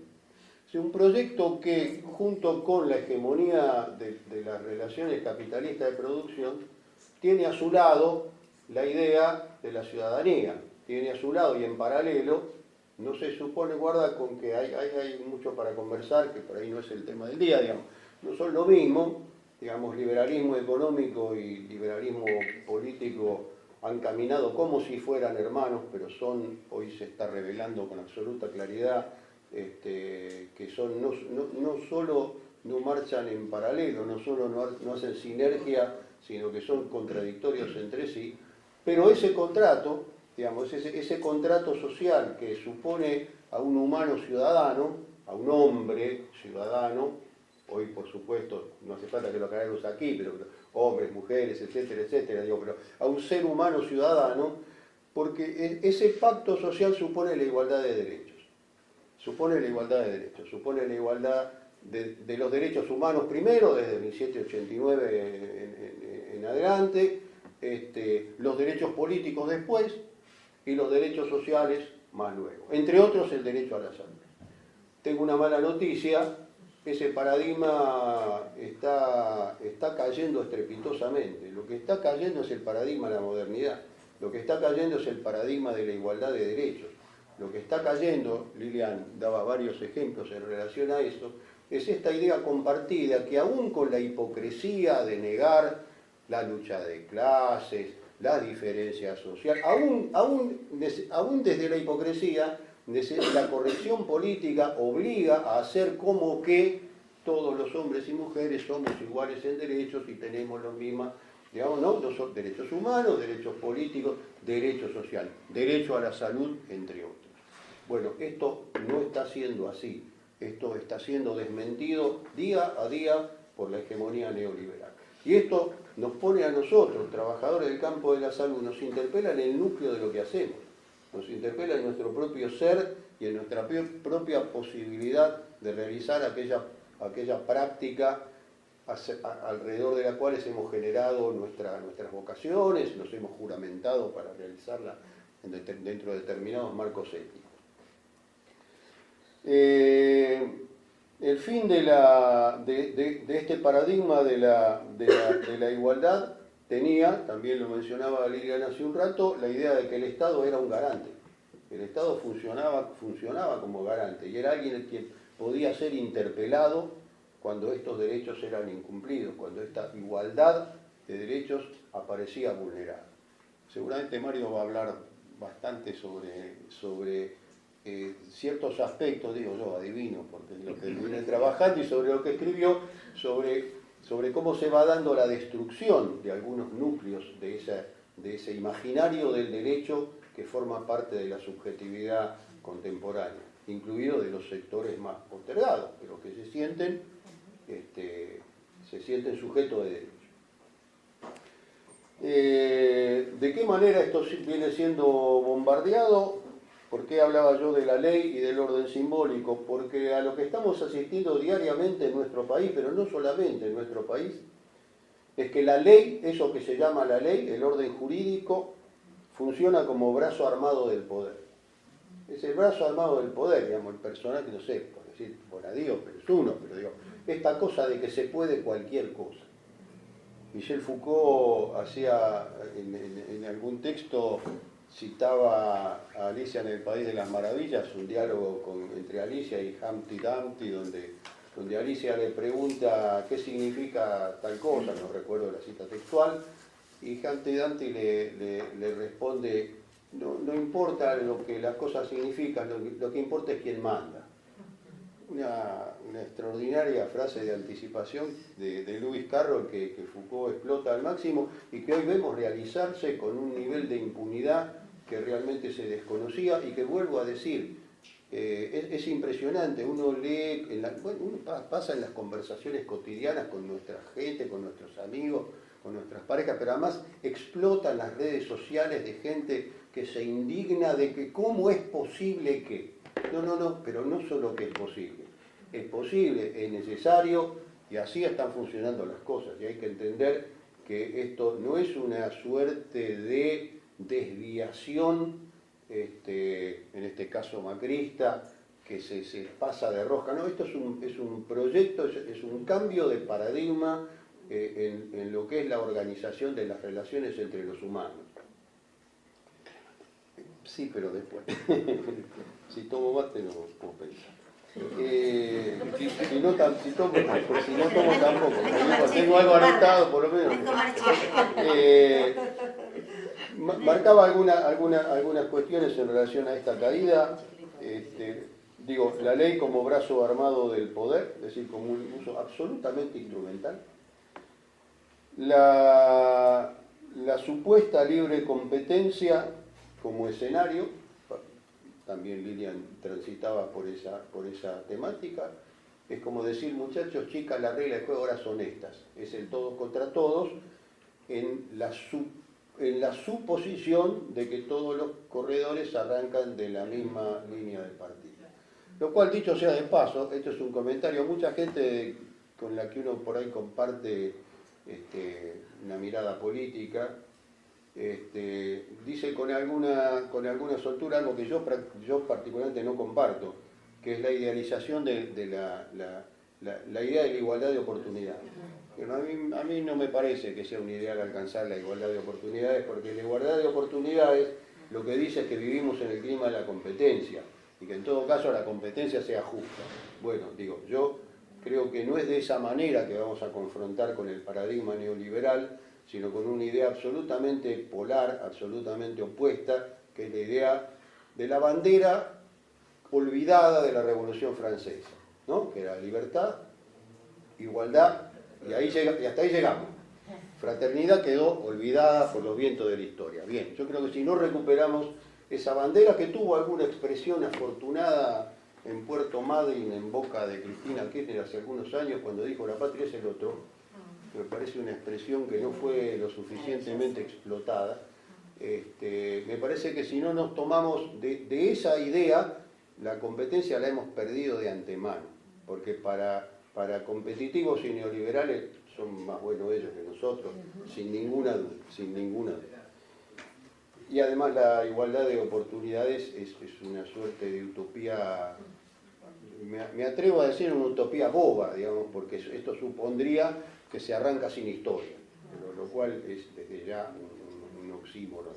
Es un proyecto que, junto con la hegemonía de las relaciones capitalistas de producción, tiene a su lado la idea de la ciudadanía, tiene a su lado y en paralelo, no se supone, guarda con que hay mucho para conversar, que por ahí no es el tema del día, digamos, no son lo mismo, digamos, liberalismo económico y liberalismo político han caminado como si fueran hermanos, pero hoy se está revelando con absoluta claridad que son no solo no marchan en paralelo, no solo no hacen sinergia, sino que son contradictorios entre sí, pero ese contrato, digamos, ese contrato social que supone a un humano ciudadano, a un hombre ciudadano, hoy por supuesto no hace falta que lo aclaremos aquí, pero hombres, mujeres, etcétera, etcétera, pero a un ser humano ciudadano, porque ese pacto social supone la igualdad de derechos, supone la igualdad de los derechos humanos primero, desde 1789 en adelante, los derechos políticos después, y los derechos sociales más luego. Entre otros, el derecho a la salud. Tengo una mala noticia, ese paradigma está cayendo estrepitosamente. Lo que está cayendo es el paradigma de la modernidad. Lo que está cayendo es el paradigma de la igualdad de derechos. Lo que está cayendo, Lilian daba varios ejemplos en relación a eso, es esta idea compartida que aún con la hipocresía de negar la lucha de clases, la diferencia social, aún desde la hipocresía, la corrección política obliga a hacer como que todos los hombres y mujeres somos iguales en derechos y tenemos los mismos, digamos, ¿no? Los derechos humanos, derechos políticos, derechos sociales, derecho a la salud, entre otros. Bueno, esto no está siendo así, esto está siendo desmentido día a día por la hegemonía neoliberal. Y esto nos pone a nosotros, trabajadores del campo de la salud, nos interpela en el núcleo de lo que hacemos, nos interpela en nuestro propio ser y en nuestra propia posibilidad de realizar aquella práctica alrededor de la cual hemos generado nuestras vocaciones, nos hemos juramentado para realizarla dentro de determinados marcos éticos. El fin de este paradigma de la igualdad tenía, también lo mencionaba Lilian hace un rato, la idea de que el Estado era un garante. El Estado funcionaba como garante y era alguien que podía ser interpelado cuando estos derechos eran incumplidos, cuando esta igualdad de derechos aparecía vulnerada. Seguramente Mario va a hablar bastante sobre ciertos aspectos, digo yo, adivino, porque es lo que viene trabajando, y sobre lo que escribió, sobre cómo se va dando la destrucción de algunos núcleos de ese imaginario del derecho que forma parte de la subjetividad contemporánea, incluido de los sectores más postergados, pero que se sienten sujetos de derechos. ¿De qué manera esto viene siendo bombardeado? ¿Por qué hablaba yo de la ley y del orden simbólico? Porque a lo que estamos asistiendo diariamente en nuestro país, pero no solamente en nuestro país, es que la ley, eso que se llama la ley, el orden jurídico, funciona como brazo armado del poder. Es el brazo armado del poder, digamos, el personaje, no sé, por decir, Bonadío, pero es uno, pero digo, esta cosa de que se puede cualquier cosa. Michel Foucault hacía en algún texto, citaba a Alicia en el País de las Maravillas, un diálogo entre Alicia y Humpty Dumpty, donde Alicia le pregunta qué significa tal cosa, no recuerdo la cita textual, y Dante le responde, no importa lo que las cosas significan, lo que importa es quién manda. Una extraordinaria frase de anticipación de Lewis Carroll que Foucault explota al máximo y que hoy vemos realizarse con un nivel de impunidad que realmente se desconocía y que, vuelvo a decir, es impresionante. Uno lee, uno pasa en las conversaciones cotidianas con nuestra gente, con nuestros amigos, con nuestras parejas, pero además explotan las redes sociales de gente que se indigna de que cómo es posible que... No, pero no solo que es posible, es necesario, y así están funcionando las cosas, y hay que entender que esto no es una suerte de desviación, en este caso macrista, que se pasa de rosca, no, esto es un proyecto, es un cambio de paradigma en lo que es la organización de las relaciones entre los humanos. Sí, pero después. Si tomo mate no puedo pensar. Si no tomo tampoco. Tengo algo anotado por lo menos. Marcaba algunas cuestiones en relación a esta caída. Digo, la ley como brazo armado del poder, es decir, como un uso absolutamente instrumental. La supuesta libre competencia como escenario, también Lilian transitaba por esa temática, es como decir, muchachos, chicas, las reglas de juego ahora son estas, es el todos contra todos, en la suposición de que todos los corredores arrancan de la misma línea de partida. Lo cual, dicho sea de paso, esto es un comentario, mucha gente con la que uno por ahí comparte una mirada política, dice con alguna soltura algo que yo particularmente no comparto, que es la idealización de la idea de la igualdad de oportunidades. Pero a mí no me parece que sea un ideal alcanzar la igualdad de oportunidades, porque la igualdad de oportunidades lo que dice es que vivimos en el clima de la competencia, y que en todo caso la competencia sea justa. Bueno, digo, yo creo que no es de esa manera que vamos a confrontar con el paradigma neoliberal, sino con una idea absolutamente polar, absolutamente opuesta, que es la idea de la bandera olvidada de la Revolución Francesa, ¿no? Que era libertad, igualdad, y hasta ahí llegamos. Fraternidad quedó olvidada por los vientos de la historia. Bien, yo creo que si no recuperamos esa bandera, que tuvo alguna expresión afortunada en Puerto Madryn, en boca de Cristina Kirchner hace algunos años, cuando dijo la patria es el otro, me parece una expresión que no fue lo suficientemente explotada. Me parece que si no nos tomamos de esa idea, la competencia la hemos perdido de antemano, porque para competitivos y neoliberales son más buenos ellos que nosotros, sin ninguna duda. Y además la igualdad de oportunidades es una suerte de utopía, me atrevo a decir una utopía boba, digamos, porque esto supondría que se arranca sin historia, lo cual es desde ya un oxímoron.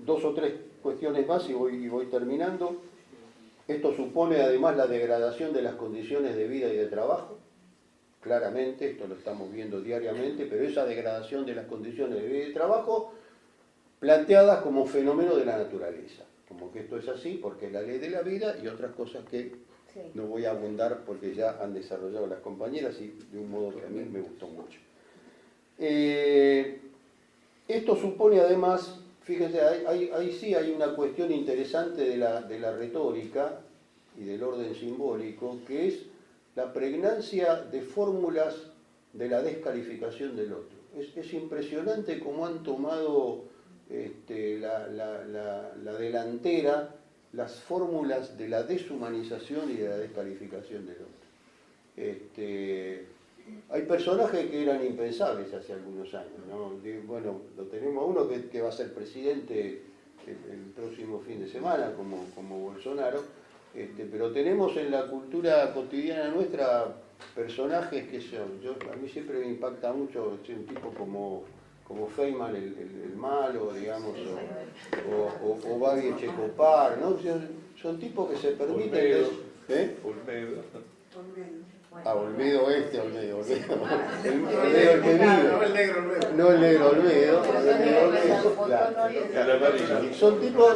Dos o tres cuestiones más y voy terminando. Esto supone además la degradación de las condiciones de vida y de trabajo, claramente, esto lo estamos viendo diariamente, pero esa degradación de las condiciones de vida y de trabajo planteadas como fenómeno de la naturaleza, como que esto es así porque es la ley de la vida y otras cosas que no voy a abundar porque ya han desarrollado las compañeras y de un modo que a mí me gustó mucho. Esto supone además, fíjense, ahí sí hay una cuestión interesante de la retórica y del orden simbólico, que es la pregnancia de fórmulas de la descalificación del otro. Es impresionante cómo han tomado la delantera las fórmulas de la deshumanización y de la descalificación del otro. Hay personajes que eran impensables hace algunos años, ¿no? Bueno, lo tenemos a uno que va a ser presidente el próximo fin de semana, como Bolsonaro, pero tenemos en la cultura cotidiana nuestra personajes que son, a mí siempre me impacta mucho un tipo como Feynman, el malo, digamos, o Babi Echecopar, ¿no? Son tipos que se permiten... Olmedo Oeste, Olmedo el que vive. No el negro Olmedo. No el negro Olmedo. Son tipos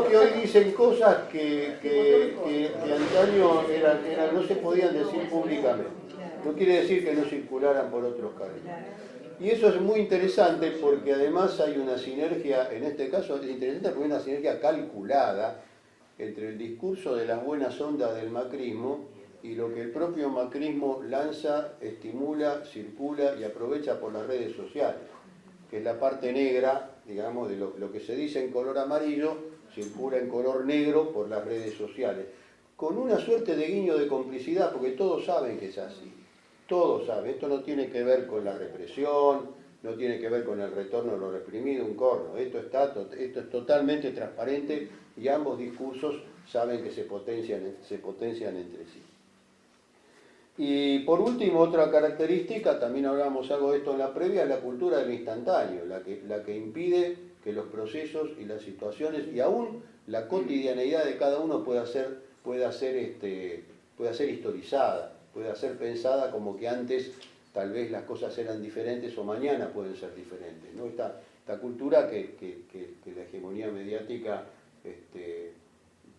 que hoy dicen cosas que antaño no se podían decir públicamente. No quiere decir que no circularan por otros caminos. Y eso es muy interesante porque además hay una sinergia, en este caso es interesante porque hay una sinergia calculada entre el discurso de las buenas ondas del macrismo y lo que el propio macrismo lanza, estimula, circula y aprovecha por las redes sociales, que es la parte negra, digamos, de lo que se dice en color amarillo, circula en color negro por las redes sociales, con una suerte de guiño de complicidad, porque todos saben que es así, todos saben, esto no tiene que ver con la represión, no tiene que ver con el retorno de lo reprimido, un corno, esto es totalmente transparente y ambos discursos saben que se potencian entre sí. Y por último, otra característica, también hablamos algo de esto en la previa, es la cultura del instantáneo, la que impide que los procesos y las situaciones y aún la cotidianeidad de cada uno pueda ser historizada, pueda ser pensada como que antes tal vez las cosas eran diferentes o mañana pueden ser diferentes, ¿no? Esta cultura que la hegemonía mediática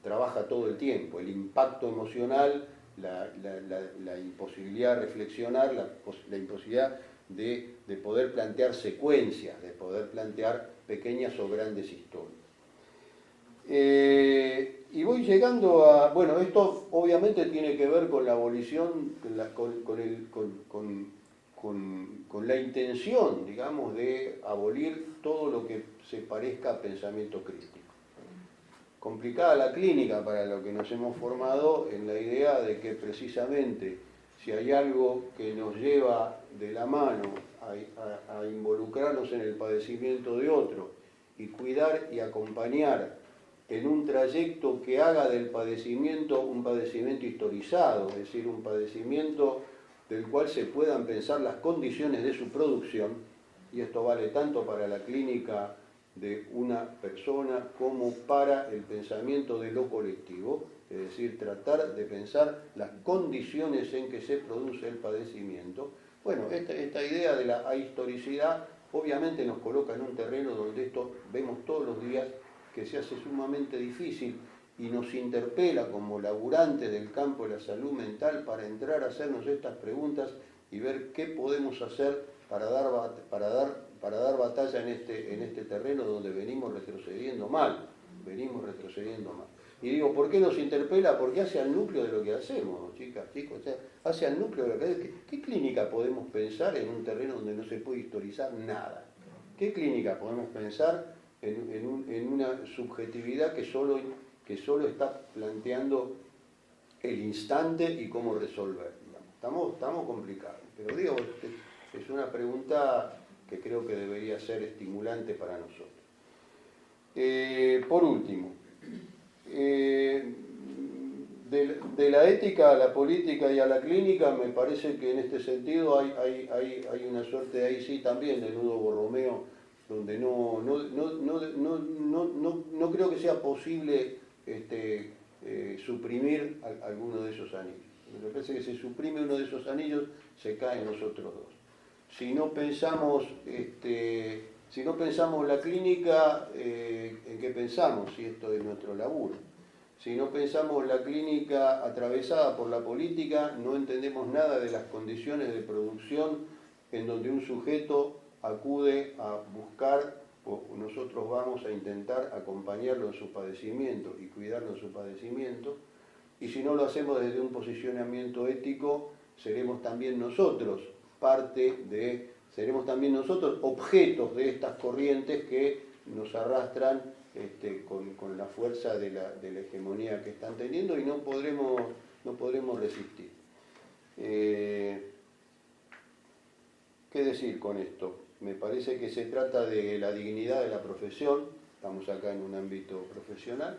trabaja todo el tiempo, el impacto emocional, la imposibilidad de reflexionar, la imposibilidad de poder plantear secuencias, de poder plantear pequeñas o grandes historias. Y voy llegando a... Bueno, esto obviamente tiene que ver con la abolición, con la intención, digamos, de abolir todo lo que se parezca a pensamiento crítico. Complicada la clínica para lo que nos hemos formado en la idea de que precisamente si hay algo que nos lleva de la mano a involucrarnos en el padecimiento de otro y cuidar y acompañar en un trayecto que haga del padecimiento un padecimiento historizado, es decir, un padecimiento del cual se puedan pensar las condiciones de su producción, y esto vale tanto para la clínica de una persona como para el pensamiento de lo colectivo, es decir, tratar de pensar las condiciones en que se produce el padecimiento. Bueno, esta idea de la ahistoricidad obviamente nos coloca en un terreno donde esto vemos todos los días que se hace sumamente difícil y nos interpela como laburantes del campo de la salud mental para entrar a hacernos estas preguntas y ver qué podemos hacer para dar batalla en este terreno donde venimos retrocediendo mal. Y digo, ¿por qué nos interpela? Porque hace al núcleo de lo que hacemos, chicos, o sea, hace al núcleo de lo que hacemos. ¿Qué clínica podemos pensar en un terreno donde no se puede historizar nada? ¿Qué clínica podemos pensar en una subjetividad que solo está planteando el instante y cómo resolver? Estamos complicados, pero digo, es una pregunta que creo que debería ser estimulante para nosotros. Por último, de la ética a la política y a la clínica, me parece que en este sentido hay una suerte ahí sí también de nudo Borromeo, donde no creo que sea posible suprimir alguno de esos anillos. Me parece que si se suprime uno de esos anillos, se caen los otros dos. Si no pensamos la clínica, ¿en qué pensamos? Si esto es nuestro laburo. Si no pensamos la clínica atravesada por la política, no entendemos nada de las condiciones de producción en donde un sujeto acude a buscar, o nosotros vamos a intentar acompañarlo en su padecimiento y cuidarlo en su padecimiento. Y si no lo hacemos desde un posicionamiento ético, seremos también nosotros seremos también nosotros objetos de estas corrientes que nos arrastran con la fuerza de la hegemonía que están teniendo y no podremos resistir. ¿Qué decir con esto? Me parece que se trata de la dignidad de la profesión, estamos acá en un ámbito profesional,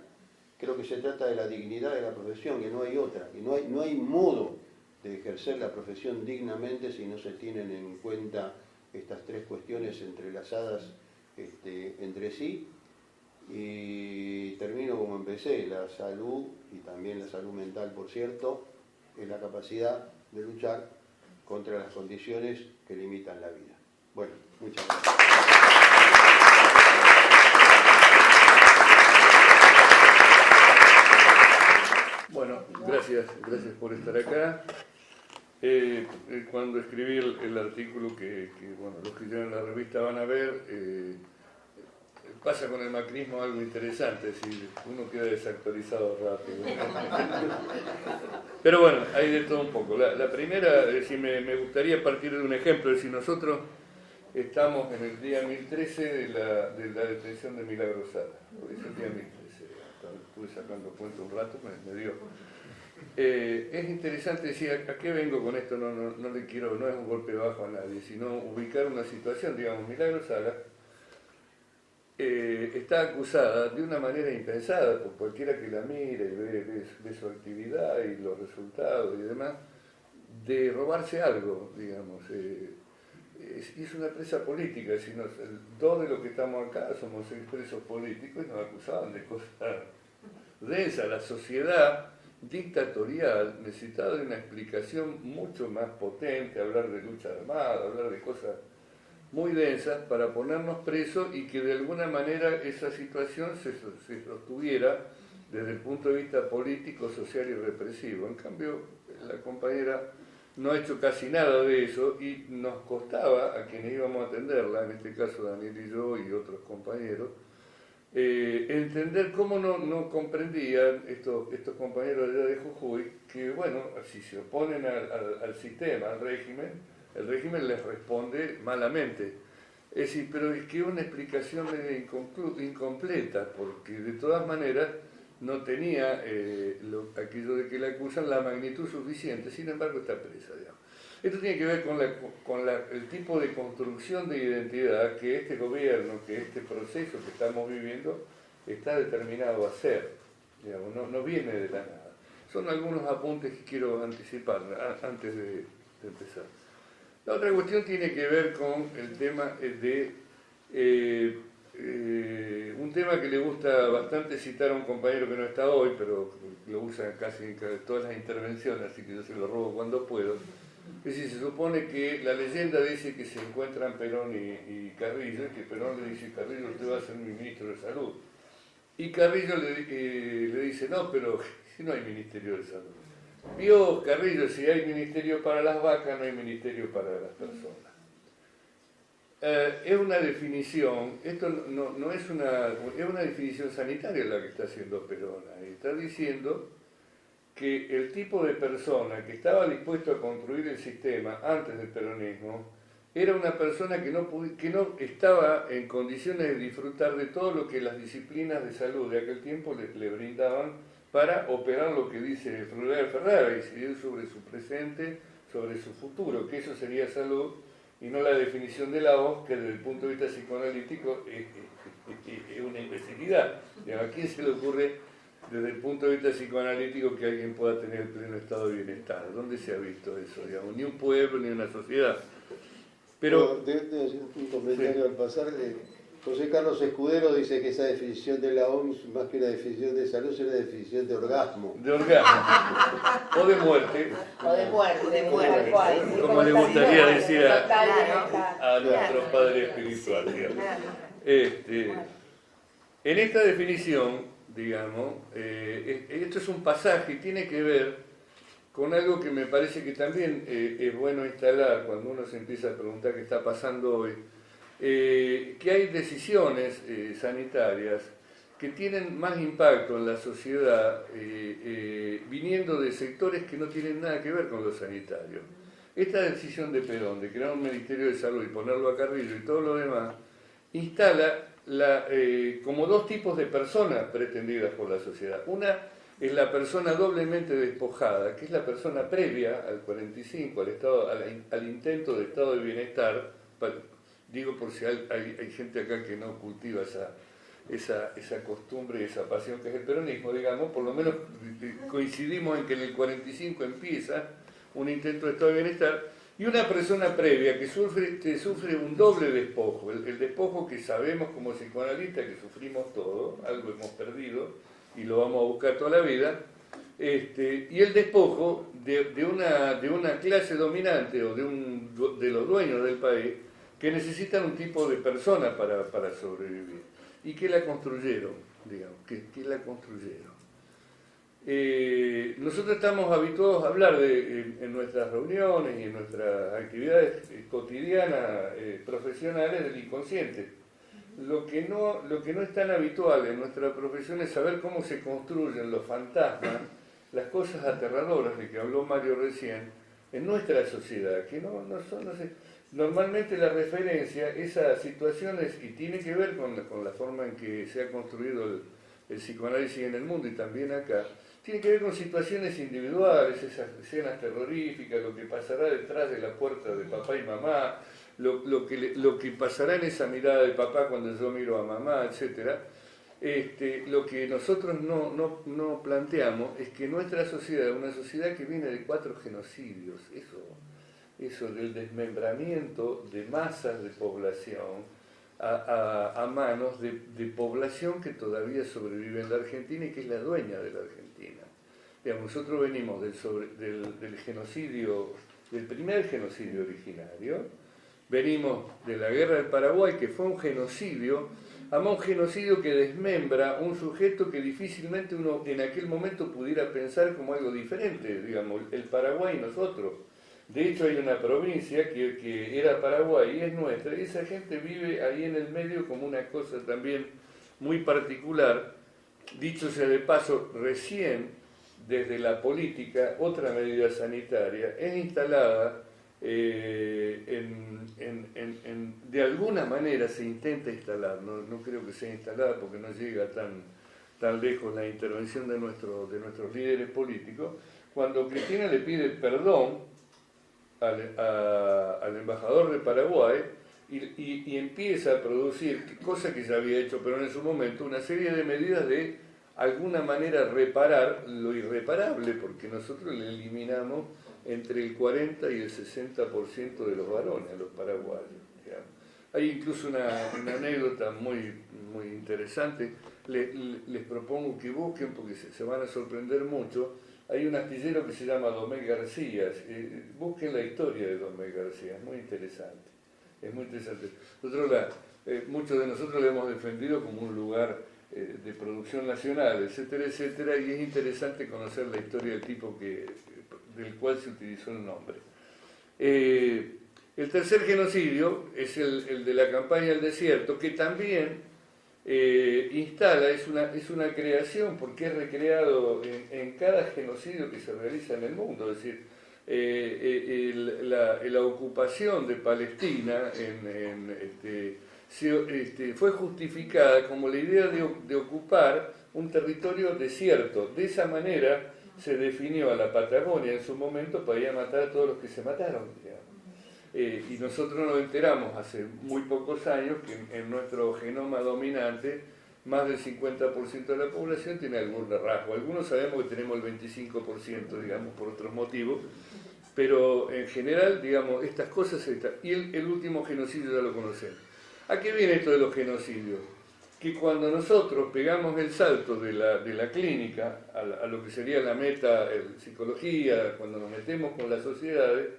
creo que se trata de la dignidad de la profesión, que no hay otra, y no hay modo de ejercer la profesión dignamente si no se tienen en cuenta estas tres cuestiones entrelazadas entre sí. Y termino como empecé, la salud, y también la salud mental, por cierto, en la capacidad de luchar contra las condiciones que limitan la vida. Bueno, muchas gracias. Bueno, gracias por estar acá. Cuando escribí el artículo que bueno, los que llevan la revista van a ver, pasa con el macrismo algo interesante, es decir, uno queda desactualizado rápido. Pero bueno, hay de todo un poco. La primera, es decir, me gustaría partir de un ejemplo, es decir, nosotros estamos en el día 1013 de la detención de Milagro Sala. Es el día 1013, estuve sacando cuenta un rato, me dio. Es interesante decir, ¿a qué vengo con esto? No le quiero, no es un golpe bajo a nadie, sino ubicar una situación, digamos, Milagro Sala está acusada de una manera impensada por cualquiera que la mire y ve su actividad y los resultados y demás, de robarse algo, digamos. Es una presa política, sino dos de los que estamos acá somos presos políticos y nos acusaban de cosas densas. La sociedad dictatorial necesitaba de una explicación mucho más potente, hablar de lucha armada, hablar de cosas muy densas para ponernos presos y que de alguna manera esa situación se sostuviera desde el punto de vista político, social y represivo. En cambio, la compañera no ha hecho casi nada de eso y nos costaba a quienes íbamos a atenderla, en este caso Daniel y yo y otros compañeros, entender cómo no comprendían estos compañeros allá de Jujuy que, bueno, si se oponen al sistema, al régimen, el régimen les responde malamente. Es decir, pero es que es una explicación incompleta, porque de todas maneras no tenía aquello de que la acusan la magnitud suficiente, sin embargo está presa, digamos. Esto tiene que ver con el tipo de construcción de identidad que este gobierno, que este proceso que estamos viviendo está determinado a hacer, digamos, no viene de la nada. Son algunos apuntes que quiero anticipar antes de empezar. La otra cuestión tiene que ver con el tema de un tema que le gusta bastante citar a un compañero que no está hoy, pero lo usa casi en todas las intervenciones, así que yo se lo robo cuando puedo. Es decir, se supone que la leyenda dice que se encuentran Perón y Carrillo, y que Perón le dice: Carrillo, usted va a ser mi ministro de Salud. Y Carrillo le dice: no, pero si no hay Ministerio de Salud. Vio Carrillo, si hay ministerio para las vacas, no hay ministerio para las personas. Es una definición, esto no es una definición sanitaria la que está haciendo Perón. Está diciendo que el tipo de persona que estaba dispuesto a construir el sistema antes del peronismo era una persona que no estaba en condiciones de disfrutar de todo lo que las disciplinas de salud de aquel tiempo le brindaban para operar lo que dice Ferrara, incidir sobre su presente, sobre su futuro, que eso sería salud, y no la definición de la OMS, que desde el punto de vista psicoanalítico es una imbecilidad. ¿A quién se le ocurre desde el punto de vista psicoanalítico que alguien pueda tener el pleno estado de bienestar? ¿Dónde se ha visto eso? Digamos? Ni un pueblo, ni una sociedad. Pero debo hacer un comentario al pasar. José Carlos Escudero dice que esa definición de la OMS, más que una definición de salud, es una definición de orgasmo. De orgasmo. O de muerte. O de muerte, como le gustaría decir a nuestros padres espirituales. En esta definición, digamos, esto es un pasaje y tiene que ver con algo que me parece que también es bueno instalar cuando uno se empieza a preguntar qué está pasando hoy. Que hay decisiones sanitarias que tienen más impacto en la sociedad viniendo de sectores que no tienen nada que ver con lo sanitario. Esta decisión de Perón de crear un Ministerio de Salud y ponerlo a Carrillo y todo lo demás, instala como dos tipos de personas pretendidas por la sociedad. Una es la persona doblemente despojada, que es la persona previa al 45, al intento de estado de bienestar. Digo por si hay gente acá que no cultiva esa costumbre, esa pasión que es el peronismo, digamos, por lo menos coincidimos en que en el 45 empieza un intento de estado de bienestar, y una persona previa que sufre un doble despojo, el despojo que sabemos como psicoanalistas que sufrimos todo, algo hemos perdido y lo vamos a buscar toda la vida, y el despojo de una clase dominante o de los dueños del país que necesitan un tipo de persona para sobrevivir y que la construyeron, digamos, que la construyeron. Nosotros estamos habituados a hablar en nuestras reuniones y en nuestras actividades cotidianas profesionales del inconsciente. Lo que no es tan habitual en nuestra profesión es saber cómo se construyen los fantasmas, las cosas aterradoras de que habló Mario recién, en nuestra sociedad, que no sé. Normalmente la referencia es a situaciones, y tiene que ver con la forma en que se ha construido el psicoanálisis en el mundo y también acá, tiene que ver con situaciones individuales, esas escenas terroríficas, lo que pasará detrás de la puerta de papá y mamá, lo que pasará en esa mirada de papá cuando yo miro a mamá, etc. Lo que nosotros no planteamos es que nuestra sociedad es una sociedad que viene de 4 genocidios, eso del desmembramiento de masas de población a manos de población que todavía sobrevive en la Argentina y que es la dueña de la Argentina. Digamos, nosotros venimos del genocidio, del primer genocidio originario, venimos de la guerra del Paraguay, que fue un genocidio, un genocidio que desmembra un sujeto que difícilmente uno en aquel momento pudiera pensar como algo diferente, digamos, el Paraguay y nosotros. De hecho hay una provincia que era Paraguay y es nuestra, y esa gente vive ahí en el medio como una cosa también muy particular. Dicho sea de paso, recién desde la política otra medida sanitaria es instalada, de alguna manera se intenta instalar, no creo que sea instalada porque no llega tan lejos la intervención de nuestros líderes políticos, cuando Cristina le pide perdón al embajador de Paraguay y empieza a producir, cosa que ya había hecho pero en su momento, una serie de medidas de alguna manera reparar lo irreparable, porque nosotros le eliminamos entre el 40 y el 60% de los varones a los paraguayos. Digamos. Hay incluso una anécdota muy interesante, les propongo que busquen porque se van a sorprender mucho. Hay un astillero que se llama Domé García, busquen la historia de Domé García, es muy interesante. Muchos de nosotros lo hemos defendido como un lugar de producción nacional, etcétera, etcétera, y es interesante conocer la historia del tipo del cual se utilizó el nombre. El tercer genocidio es el de la campaña del desierto, que también instala, es una creación porque es recreado en cada genocidio que se realiza en el mundo, es decir, la ocupación de Palestina fue justificada como la idea de ocupar un territorio desierto. De esa manera se definió a la Patagonia en su momento para ir a matar a todos los que se mataron, digamos. Y nosotros nos enteramos hace muy pocos años que en nuestro genoma dominante más del 50% de la población tiene algún rasgo. Algunos sabemos que tenemos el 25%, digamos, por otros motivos, pero en general, digamos, estas cosas están. Y el último genocidio ya lo conocemos. ¿A qué viene esto de los genocidios? Que cuando nosotros pegamos el salto de la clínica a lo que sería la meta psicología, cuando nos metemos con las sociedades,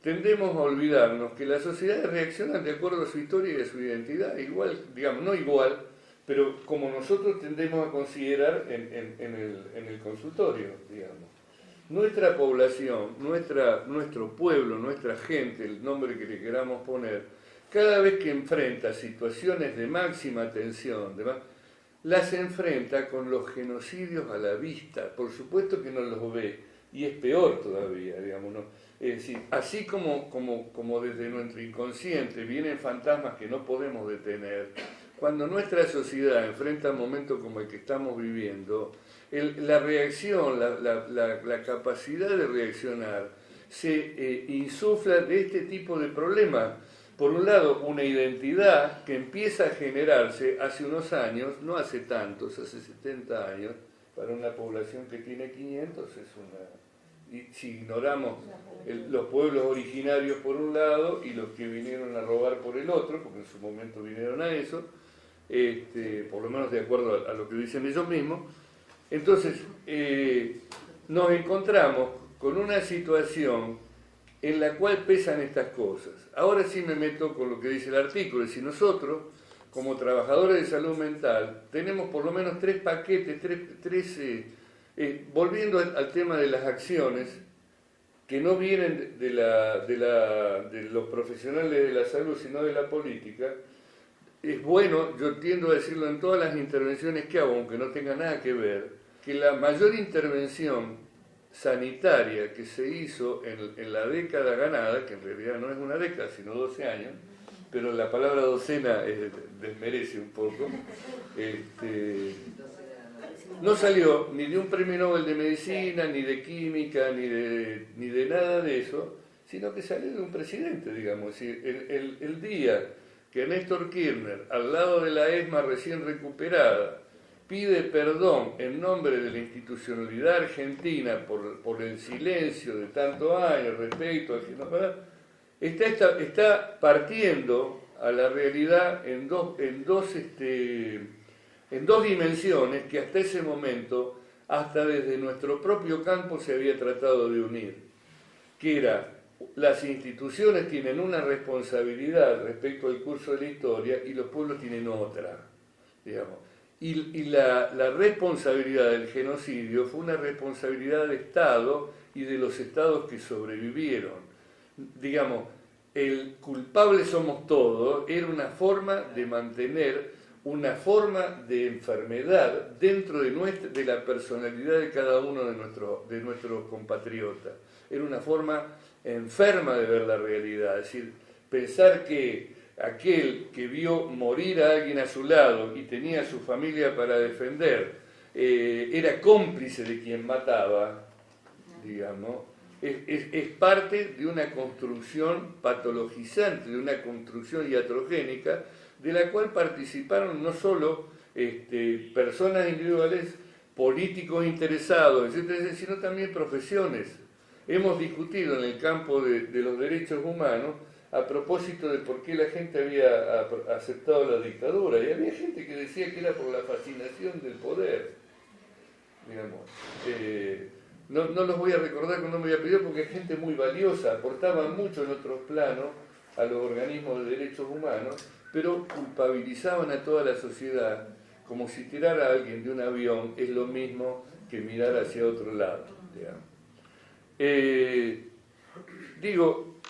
tendemos a olvidarnos que las sociedades reaccionan de acuerdo a su historia y a su identidad, igual, digamos, no igual, pero como nosotros tendemos a considerar en el consultorio, digamos. Nuestra población, nuestro pueblo, nuestra gente, el nombre que le queramos poner, cada vez que enfrenta situaciones de máxima tensión, las enfrenta con los genocidios a la vista. Por supuesto que no los ve, y es peor todavía, digamos, ¿no? Es decir, así como desde nuestro inconsciente vienen fantasmas que no podemos detener, cuando nuestra sociedad enfrenta momentos como el que estamos viviendo, la reacción, la capacidad de reaccionar se insufla de este tipo de problemas. Por un lado, una identidad que empieza a generarse hace unos años, no hace tantos, hace 70 años, para una población que tiene 500 es una... Y si ignoramos los pueblos originarios por un lado y los que vinieron a robar por el otro, porque en su momento vinieron a eso, por lo menos de acuerdo a lo que dicen ellos mismos, entonces nos encontramos con una situación en la cual pesan estas cosas. Ahora sí me meto con lo que dice el artículo. Si nosotros, como trabajadores de salud mental, tenemos por lo menos 3 paquetes, volviendo al tema de las acciones, que no vienen de los profesionales de la salud, sino de la política. Es bueno, yo tiendo a decirlo en todas las intervenciones que hago, aunque no tenga nada que ver, que la mayor intervención sanitaria que se hizo en la década ganada, que en realidad no es una década, sino 12 años, pero la palabra docena desmerece un poco, no salió ni de un premio Nobel de Medicina, ni de Química, ni de nada de eso, sino que salió de un presidente, digamos. El día que Néstor Kirchner, al lado de la ESMA recién recuperada, pide perdón en nombre de la institucionalidad argentina por el silencio de tantos años respecto al genocidio, está partiendo a la realidad en dos dimensiones que hasta ese momento, hasta desde nuestro propio campo se había tratado de unir, que era las instituciones tienen una responsabilidad respecto al curso de la historia y los pueblos tienen otra, digamos. Y la responsabilidad del genocidio fue una responsabilidad de Estado y de los estados que sobrevivieron. Digamos, el culpable somos todos era una forma de mantener una forma de enfermedad dentro de la personalidad de cada uno de nuestros compatriotas. Era una forma enferma de ver la realidad, es decir, pensar que aquel que vio morir a alguien a su lado y tenía a su familia para defender, era cómplice de quien mataba, digamos, es parte de una construcción patologizante, de una construcción iatrogénica, de la cual participaron no solo personas individuales, políticos interesados, etcétera, sino también profesiones. Hemos discutido en el campo de los derechos humanos a propósito de por qué la gente había aceptado la dictadura, y había gente que decía que era por la fascinación del poder, digamos. No los voy a recordar con nombre y apellido porque hay gente muy valiosa, aportaban mucho en otros planos a los organismos de derechos humanos, pero culpabilizaban a toda la sociedad, como si tirar a alguien de un avión es lo mismo que mirar hacia otro lado, digamos.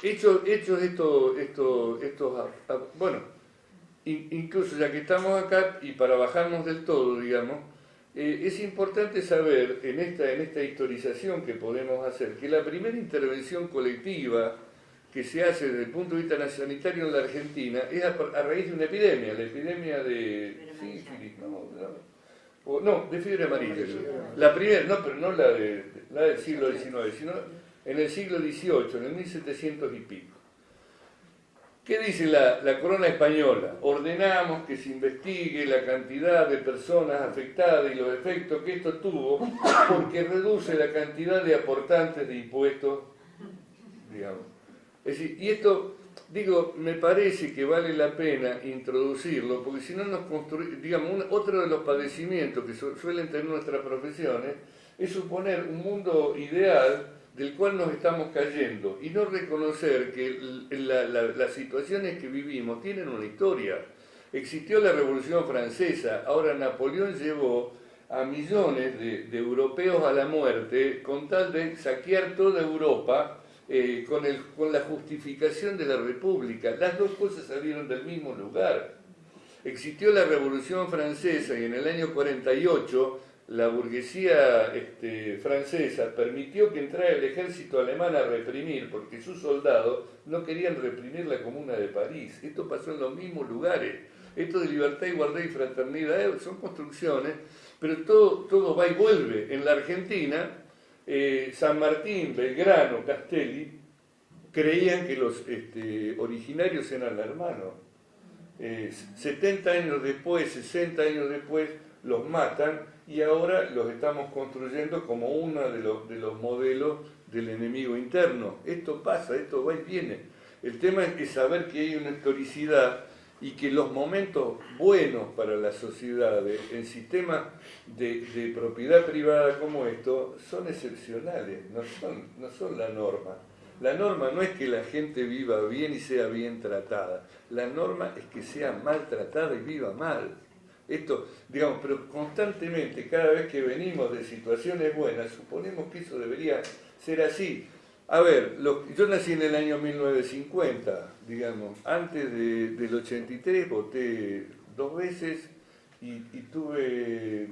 Hechos estos, bueno, incluso ya que estamos acá, y para bajarnos del todo, digamos, es importante saber en esta historización que podemos hacer, que la primera intervención colectiva que se hace desde el punto de vista sanitario en la Argentina es a raíz de una epidemia, la epidemia de sífilis, de fiebre amarilla. La primera, no, pero no la del siglo XIX, sino en el siglo XVIII, en el 1700 y pico. ¿Qué dice la corona española? Ordenamos que se investigue la cantidad de personas afectadas y los efectos que esto tuvo, porque reduce la cantidad de aportantes de impuestos, digamos. Es decir, y esto, me parece que vale la pena introducirlo, porque si no nos construimos, digamos, otro de los padecimientos que suelen tener nuestras profesiones es suponer un mundo ideal del cual nos estamos cayendo y no reconocer que las situaciones que vivimos tienen una historia. Existió la Revolución Francesa, ahora Napoleón llevó a millones de europeos a la muerte con tal de saquear toda Europa con la justificación de la República. Las dos cosas salieron del mismo lugar. Existió la Revolución Francesa y en el año 48 la burguesía francesa permitió que entrara el ejército alemán a reprimir, porque sus soldados no querían reprimir la Comuna de París. Esto pasó en los mismos lugares. Esto de libertad, igualdad y fraternidad son construcciones, pero todo va y vuelve. En la Argentina, San Martín, Belgrano, Castelli, creían que los originarios eran hermanos. 70 años después, 60 años después, los matan y ahora los estamos construyendo como uno de los modelos del enemigo interno. Esto pasa, esto va y viene. El tema es saber que hay una historicidad y que los momentos buenos para la sociedad en sistemas de propiedad privada como esto son excepcionales, no son la norma. La norma no es que la gente viva bien y sea bien tratada, la norma es que sea maltratada y viva mal. Esto, digamos, pero constantemente, cada vez que venimos de situaciones buenas, suponemos que eso debería ser así. A ver, yo nací en el año 1950, digamos, antes del 83 voté 2 veces y tuve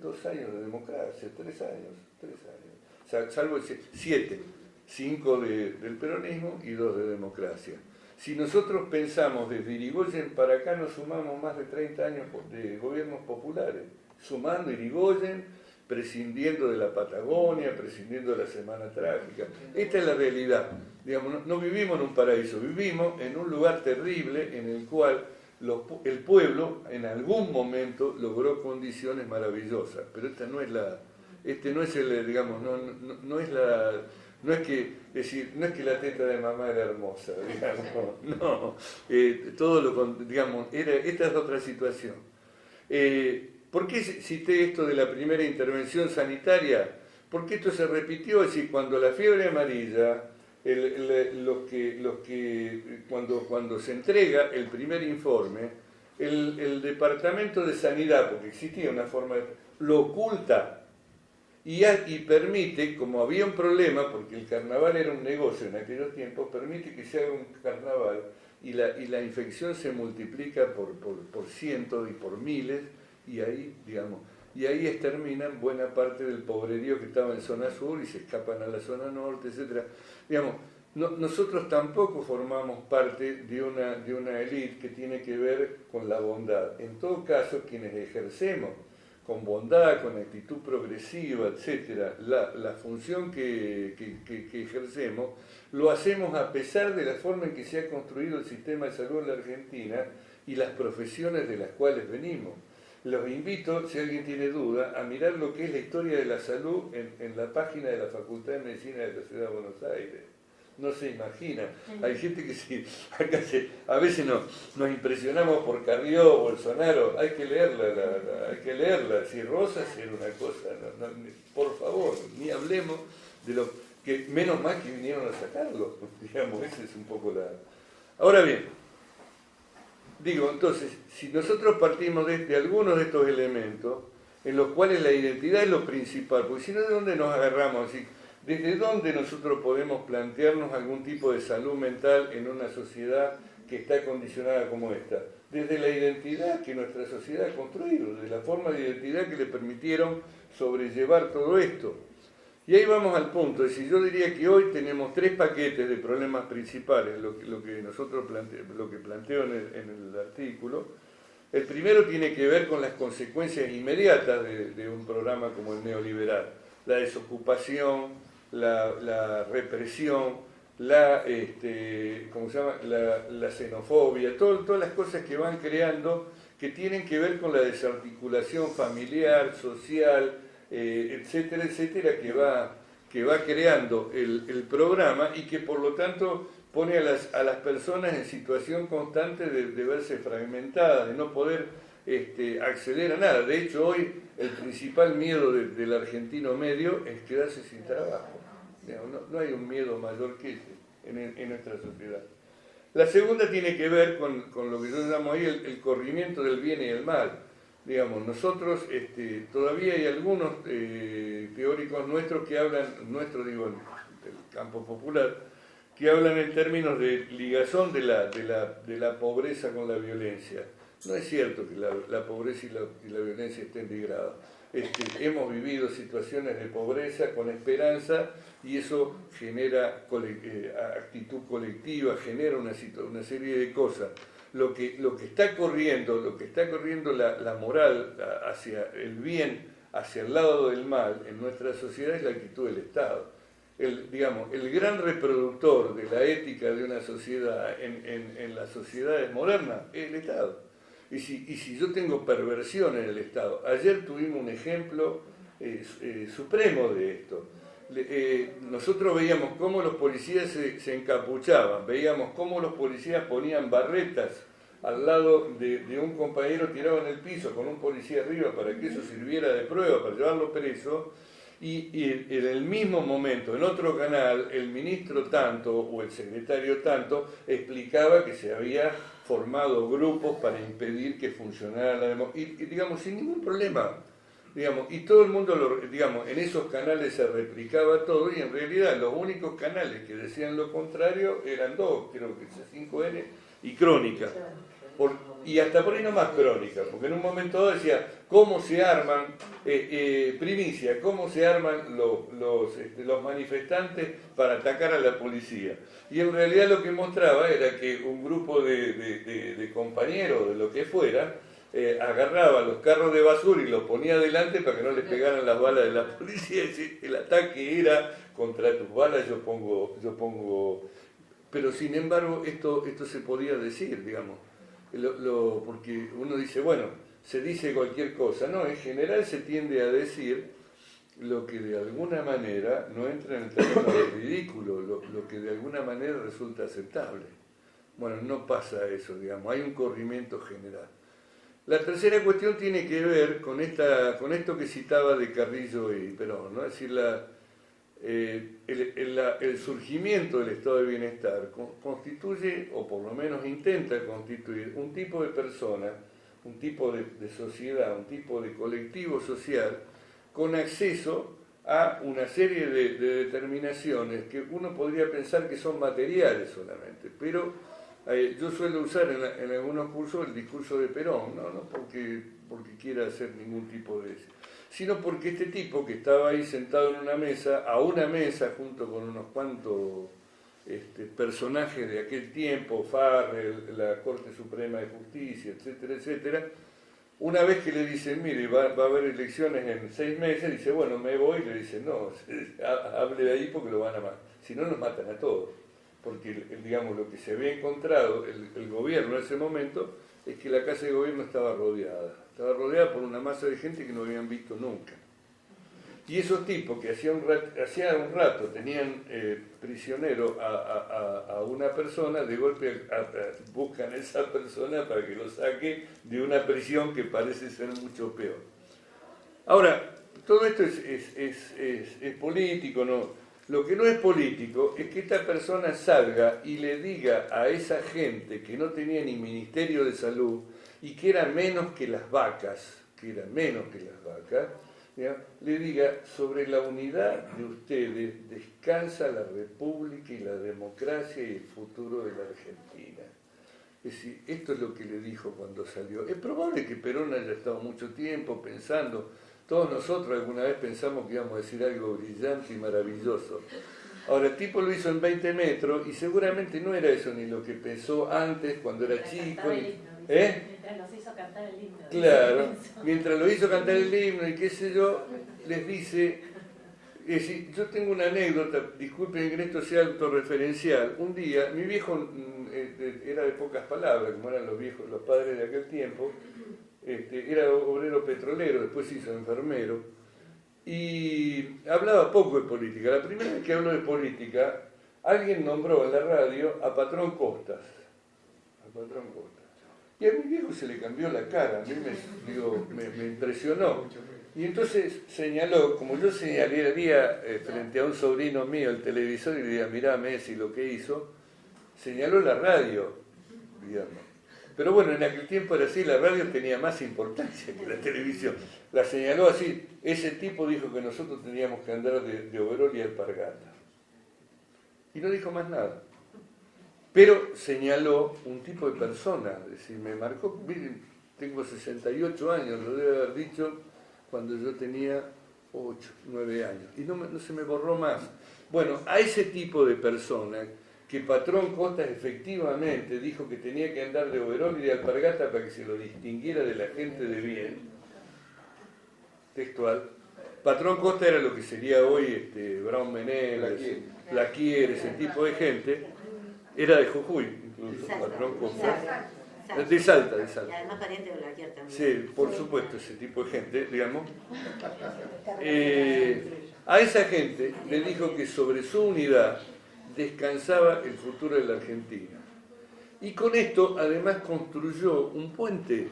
2 años de democracia, 3 años, o sea, salvo 7, 5 del peronismo y 2 de democracia. Si nosotros pensamos desde Irigoyen para acá, nos sumamos más de 30 años de gobiernos populares, sumando Irigoyen, prescindiendo de la Patagonia, prescindiendo de la Semana Trágica. Esta es la realidad. Digamos, no vivimos en un paraíso, vivimos en un lugar terrible en el cual el pueblo en algún momento logró condiciones maravillosas, pero esta no es la, no es el, digamos, no es la, no es que, decir, no es que la teta de mamá era hermosa, digamos, no, todo lo, digamos, esta es otra situación. ¿Por qué cité esto de la primera intervención sanitaria? Porque esto se repitió, es decir, cuando la fiebre amarilla, cuando se entrega el primer informe, el Departamento de Sanidad, porque existía una forma de... lo oculta y permite, como había un problema, porque el carnaval era un negocio en aquellos tiempos, permite que se haga un carnaval y la infección se multiplica por cientos y por miles, y ahí, digamos, exterminan buena parte del pobrerío que estaba en zona sur y se escapan a la zona norte, etc. Digamos, nosotros tampoco formamos parte de una élite que tiene que ver con la bondad. En todo caso, quienes ejercemos con bondad, con actitud progresiva, etc., la función que ejercemos, lo hacemos a pesar de la forma en que se ha construido el sistema de salud en la Argentina y las profesiones de las cuales venimos. Los invito, si alguien tiene duda, a mirar lo que es la historia de la salud en la página de la Facultad de Medicina de la Ciudad de Buenos Aires. No se imagina. Hay gente que sí, acá a veces nos impresionamos por Carrió, Bolsonaro, hay que leerla. Si Rosas era una cosa, por favor, ni hablemos de lo que, menos mal que vinieron a sacarlo, digamos, esa es un poco la... Ahora bien, digo, entonces, si nosotros partimos de algunos de estos elementos, en los cuales la identidad es lo principal, porque si no, ¿de dónde nos agarramos? ¿Desde dónde nosotros podemos plantearnos algún tipo de salud mental en una sociedad que está condicionada como esta? Desde la identidad que nuestra sociedad ha construido, desde la forma de identidad que le permitieron sobrellevar todo esto. Y ahí vamos al punto, es decir, yo diría que hoy tenemos 3 paquetes de problemas principales, lo que nosotros lo que planteo en el artículo. El primero tiene que ver con las consecuencias inmediatas de un programa como el neoliberal, la desocupación, la represión, ¿cómo se llama? La xenofobia, todas las cosas que van creando que tienen que ver con la desarticulación familiar, social, etcétera, etcétera, que va creando el programa y que por lo tanto pone a las personas en situación constante de verse fragmentadas, de no poder acceder a nada. De hecho, hoy el principal miedo del argentino medio es quedarse sin trabajo. No hay un miedo mayor que ese en nuestra sociedad. La segunda tiene que ver con lo que yo llamo ahí el corrimiento del bien y el mal. Digamos, nosotros todavía hay algunos teóricos nuestros que hablan, digo, del campo popular, que hablan en términos de ligazón de la pobreza con la violencia. No es cierto que la pobreza y la violencia estén ligadas. Hemos vivido situaciones de pobreza con esperanza y eso genera actitud colectiva, genera una serie de cosas. Lo que está corriendo la moral hacia el bien, hacia el lado del mal en nuestra sociedad es la actitud del Estado. El gran reproductor de la ética de una sociedad en las sociedades modernas es el Estado. Y si yo tengo perversión en el Estado, ayer tuvimos un ejemplo supremo de esto. Nosotros veíamos cómo los policías se encapuchaban, veíamos cómo los policías ponían barretas al lado de un compañero tirado en el piso con un policía arriba para que eso sirviera de prueba, para llevarlo preso, y en el mismo momento, en otro canal, el ministro tanto o el secretario tanto explicaba que se había formado grupos para impedir que funcionara la democracia, y digamos, sin ningún problema. Digamos, y todo el mundo, digamos, en esos canales se replicaba todo, y en realidad los únicos canales que decían lo contrario eran dos, creo que C5N y Crónica. Y hasta por ahí no más Crónica, porque en un momento dado decía cómo se arman, primicia, cómo se arman los manifestantes para atacar a la policía. Y en realidad lo que mostraba era que un grupo de compañeros, de lo que fuera, agarraba los carros de basura y los ponía delante para que no les pegaran las balas de la policía. El ataque era contra tus balas, yo pongo... Pero sin embargo esto se podía decir, digamos, porque uno dice, bueno, se dice cualquier cosa. No, en general se tiende a decir lo que de alguna manera no entra en el terreno del ridículo, lo que de alguna manera resulta aceptable. Bueno, no pasa eso, digamos, hay un corrimiento general. La tercera cuestión tiene que ver con esto que citaba de Carrillo y Perón, ¿no? Es decir, el surgimiento del estado de bienestar constituye, o por lo menos intenta constituir, un tipo de persona, un tipo de sociedad, un tipo de colectivo social con acceso a una serie de determinaciones que uno podría pensar que son materiales solamente, pero yo suelo usar en algunos cursos el discurso de Perón, no porque quiera hacer ningún tipo de eso, sino porque este tipo que estaba ahí sentado en una mesa junto con unos cuantos personajes de aquel tiempo, Farrell, la Corte Suprema de Justicia, etcétera, etcétera, una vez que le dicen, mire, va a haber elecciones en 6 meses, dice, bueno, me voy, y le dicen, no, hable de ahí porque lo van a matar, si no nos matan a todos. Porque, digamos, lo que se había encontrado el gobierno en ese momento es que la casa de gobierno estaba rodeada por una masa de gente que no habían visto nunca. Y esos tipos que hacía un rato tenían prisionero a una persona, de golpe buscan a esa persona para que lo saque de una prisión que parece ser mucho peor. Ahora, todo esto es político, ¿no? Lo que no es político es que esta persona salga y le diga a esa gente que no tenía ni Ministerio de Salud y que era menos que las vacas, ¿ya? Le diga, sobre la unidad de ustedes descansa la República y la democracia y el futuro de la Argentina. Es decir, esto es lo que le dijo cuando salió. Es probable que Perón haya estado mucho tiempo pensando. Todos nosotros alguna vez pensamos que íbamos a decir algo brillante y maravilloso. Ahora, el tipo lo hizo en 20 metros y seguramente no era eso ni lo que pensó antes, cuando era chico. Mientras nos hizo cantar el himno. Claro, mientras lo hizo cantar el himno y qué sé yo, les dice... Es decir, yo tengo una anécdota, disculpen que esto sea autorreferencial. Un día, mi viejo era de pocas palabras, como eran los padres de aquel tiempo. Era obrero petrolero, después se hizo enfermero y hablaba poco de política. La primera vez que habló de política, alguien nombró en la radio a Patrón Costas. Y a mi viejo se le cambió la cara, a mí me impresionó. Y entonces señaló, como yo señalaría frente a un sobrino mío el televisor y le diría, mirá Messi lo que hizo, señaló la radio, digamos. Pero bueno, en aquel tiempo era así, la radio tenía más importancia que la televisión. La señaló así, ese tipo dijo que nosotros teníamos que andar de overol y alpargata. Y no dijo más nada. Pero señaló un tipo de persona, es decir, me marcó, miren, tengo 68 años, lo debe haber dicho cuando yo tenía 8, 9 años. Y no se me borró más. Bueno, a ese tipo de persona... que Patrón Costas efectivamente dijo que tenía que andar de overol y de alpargata para que se lo distinguiera de la gente de bien, textual. Patrón Costas era lo que sería hoy Brown Menéndez, Blaquier, ese tipo de gente, era de Jujuy, incluso, Patrón Costas. De Salta. Y además pariente de Blaquier también. Sí, por supuesto, ese tipo de gente, digamos. A esa gente le dijo que sobre su unidad descansaba el futuro de la Argentina. Y con esto además construyó un puente.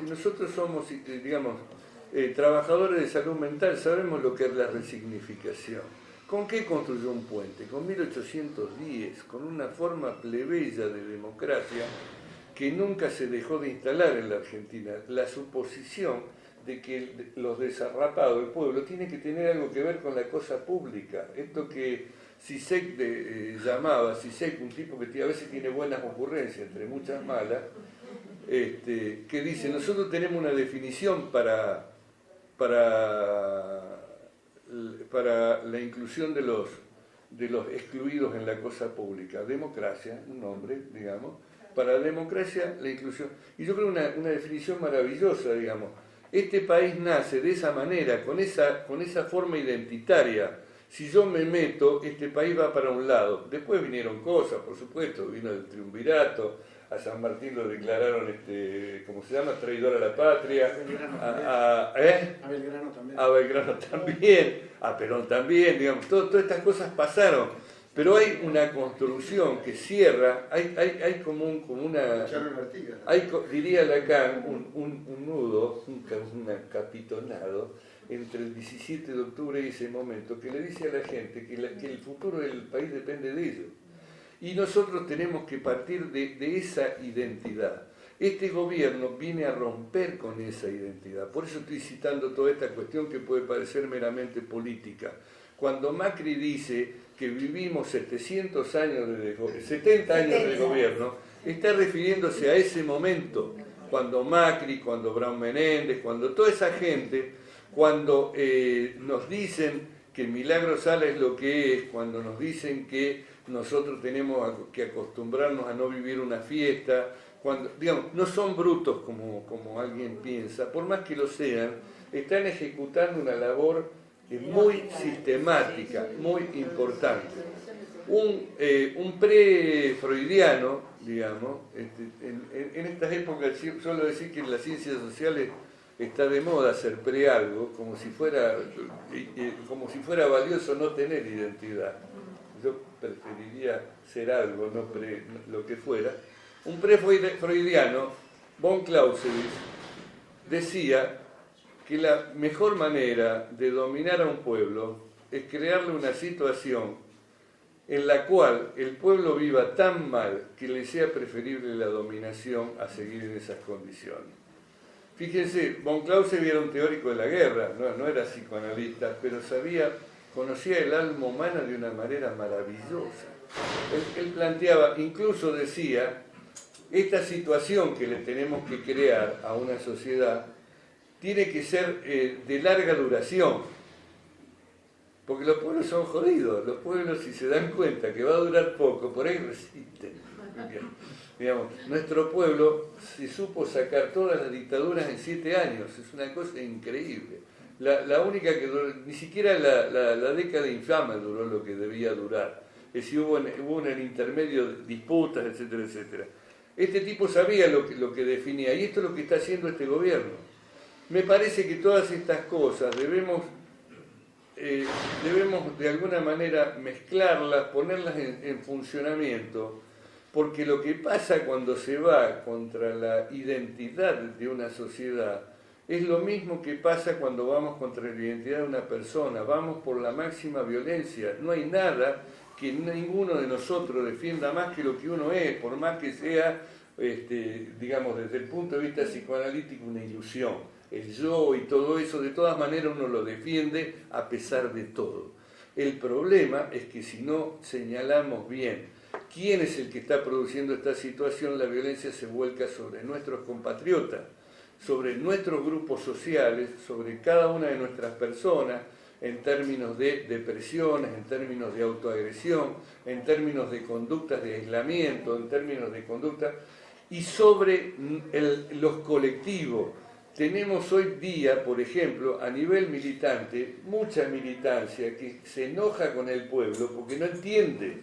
Nosotros somos, digamos, trabajadores de salud mental, sabemos lo que es la resignificación. ¿Con qué construyó un puente? Con 1810, con una forma plebeya de democracia que nunca se dejó de instalar en la Argentina. La suposición de que los desarrapados, el pueblo, tiene que tener algo que ver con la cosa pública. Esto que Zizek llamaba, Zizek, un tipo que a veces tiene buenas ocurrencias, entre muchas malas, que dice, nosotros tenemos una definición para la inclusión de los excluidos en la cosa pública. Democracia, un nombre, digamos, para la democracia, la inclusión. Y yo creo una definición maravillosa, digamos. Este país nace de esa manera, con esa forma identitaria. Si yo me meto, este país va para un lado. Después vinieron cosas, por supuesto, vino el triunvirato, a San Martín lo declararon, ¿cómo se llama?, traidor a la patria. A Belgrano también. A Belgrano también, a Perón también, digamos, todas estas cosas pasaron. Pero hay una construcción que cierra, hay como una... Hay, diría Lacan, un nudo, un capitonado, entre el 17 de octubre y ese momento, que le dice a la gente que el futuro del país depende de ello. Y nosotros tenemos que partir de esa identidad. Este gobierno viene a romper con esa identidad. Por eso estoy citando toda esta cuestión que puede parecer meramente política. Cuando Macri dice que vivimos 70 años de gobierno, está refiriéndose a ese momento, cuando Macri, cuando Brown Menéndez, cuando toda esa gente, cuando nos dicen que Milagro Sala es lo que es, cuando nos dicen que nosotros tenemos que acostumbrarnos a no vivir una fiesta, cuando, digamos, no son brutos como alguien piensa, por más que lo sean, están ejecutando una labor muy sistemática, muy importante. Un pre-freudiano, digamos, en estas épocas suelo decir que en las ciencias sociales está de moda ser pre-algo, como si fuera valioso no tener identidad. Yo preferiría ser algo, no lo que fuera. Un pre-freudiano, von Clausewitz, decía que la mejor manera de dominar a un pueblo es crearle una situación en la cual el pueblo viva tan mal que le sea preferible la dominación a seguir en esas condiciones. Fíjense, von Clausewitz era un teórico de la guerra, no era psicoanalista, pero conocía el alma humana de una manera maravillosa. Él planteaba, incluso decía, esta situación que le tenemos que crear a una sociedad tiene que ser de larga duración, porque los pueblos son jodidos, los pueblos si se dan cuenta que va a durar poco, por ahí resisten. Digamos, nuestro pueblo se supo sacar todas las dictaduras en 7 años, es una cosa increíble. La única que duró, ni siquiera la década infame duró lo que debía durar, es decir, hubo en el intermedio disputas, etcétera, etcétera. Este tipo sabía lo que definía, y esto es lo que está haciendo este gobierno. Me parece que todas estas cosas debemos de alguna manera mezclarlas, ponerlas en funcionamiento, porque lo que pasa cuando se va contra la identidad de una sociedad es lo mismo que pasa cuando vamos contra la identidad de una persona, vamos por la máxima violencia. No hay nada que ninguno de nosotros defienda más que lo que uno es, por más que sea, digamos, desde el punto de vista psicoanalítico, una ilusión. El yo y todo eso, de todas maneras uno lo defiende a pesar de todo. El problema es que si no señalamos bien quién es el que está produciendo esta situación, la violencia se vuelca sobre nuestros compatriotas, sobre nuestros grupos sociales, sobre cada una de nuestras personas, en términos de depresiones, en términos de autoagresión, en términos de conductas de aislamiento, en términos de conductas, y sobre los colectivos. Tenemos hoy día, por ejemplo, a nivel militante, mucha militancia que se enoja con el pueblo porque no entiende.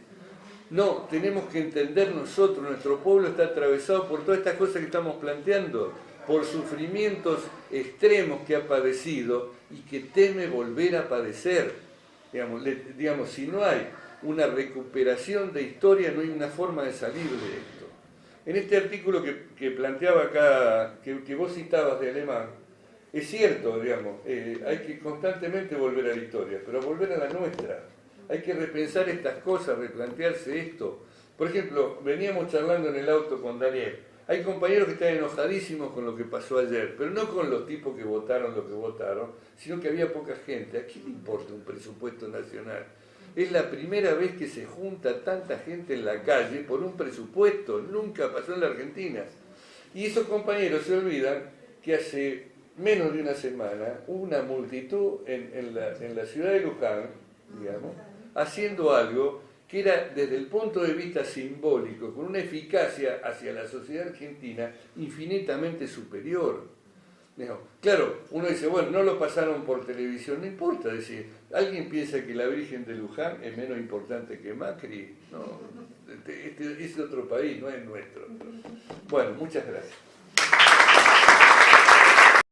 No, tenemos que entender nosotros, nuestro pueblo está atravesado por todas estas cosas que estamos planteando, por sufrimientos extremos que ha padecido y que teme volver a padecer. Digamos, si no hay una recuperación de historia, no hay una forma de salir de esto. En este artículo que planteaba acá, que vos citabas de Alemán, es cierto, digamos, hay que constantemente volver a la historia, pero volver a la nuestra. Hay que repensar estas cosas, replantearse esto. Por ejemplo, veníamos charlando en el auto con Daniel. Hay compañeros que están enojadísimos con lo que pasó ayer, pero no con los tipos que votaron lo que votaron, sino que había poca gente. ¿A quién le importa un presupuesto nacional? Es la primera vez que se junta tanta gente en la calle por un presupuesto. Nunca pasó en la Argentina. Y esos compañeros se olvidan que hace menos de una semana hubo una multitud en la ciudad de Luján, digamos, haciendo algo que era desde el punto de vista simbólico, con una eficacia hacia la sociedad argentina infinitamente superior. Claro, uno dice, bueno, no lo pasaron por televisión, no importa decir, ¿alguien piensa que la Virgen de Luján es menos importante que Macri? No, este es otro país, no es nuestro. Bueno, muchas gracias.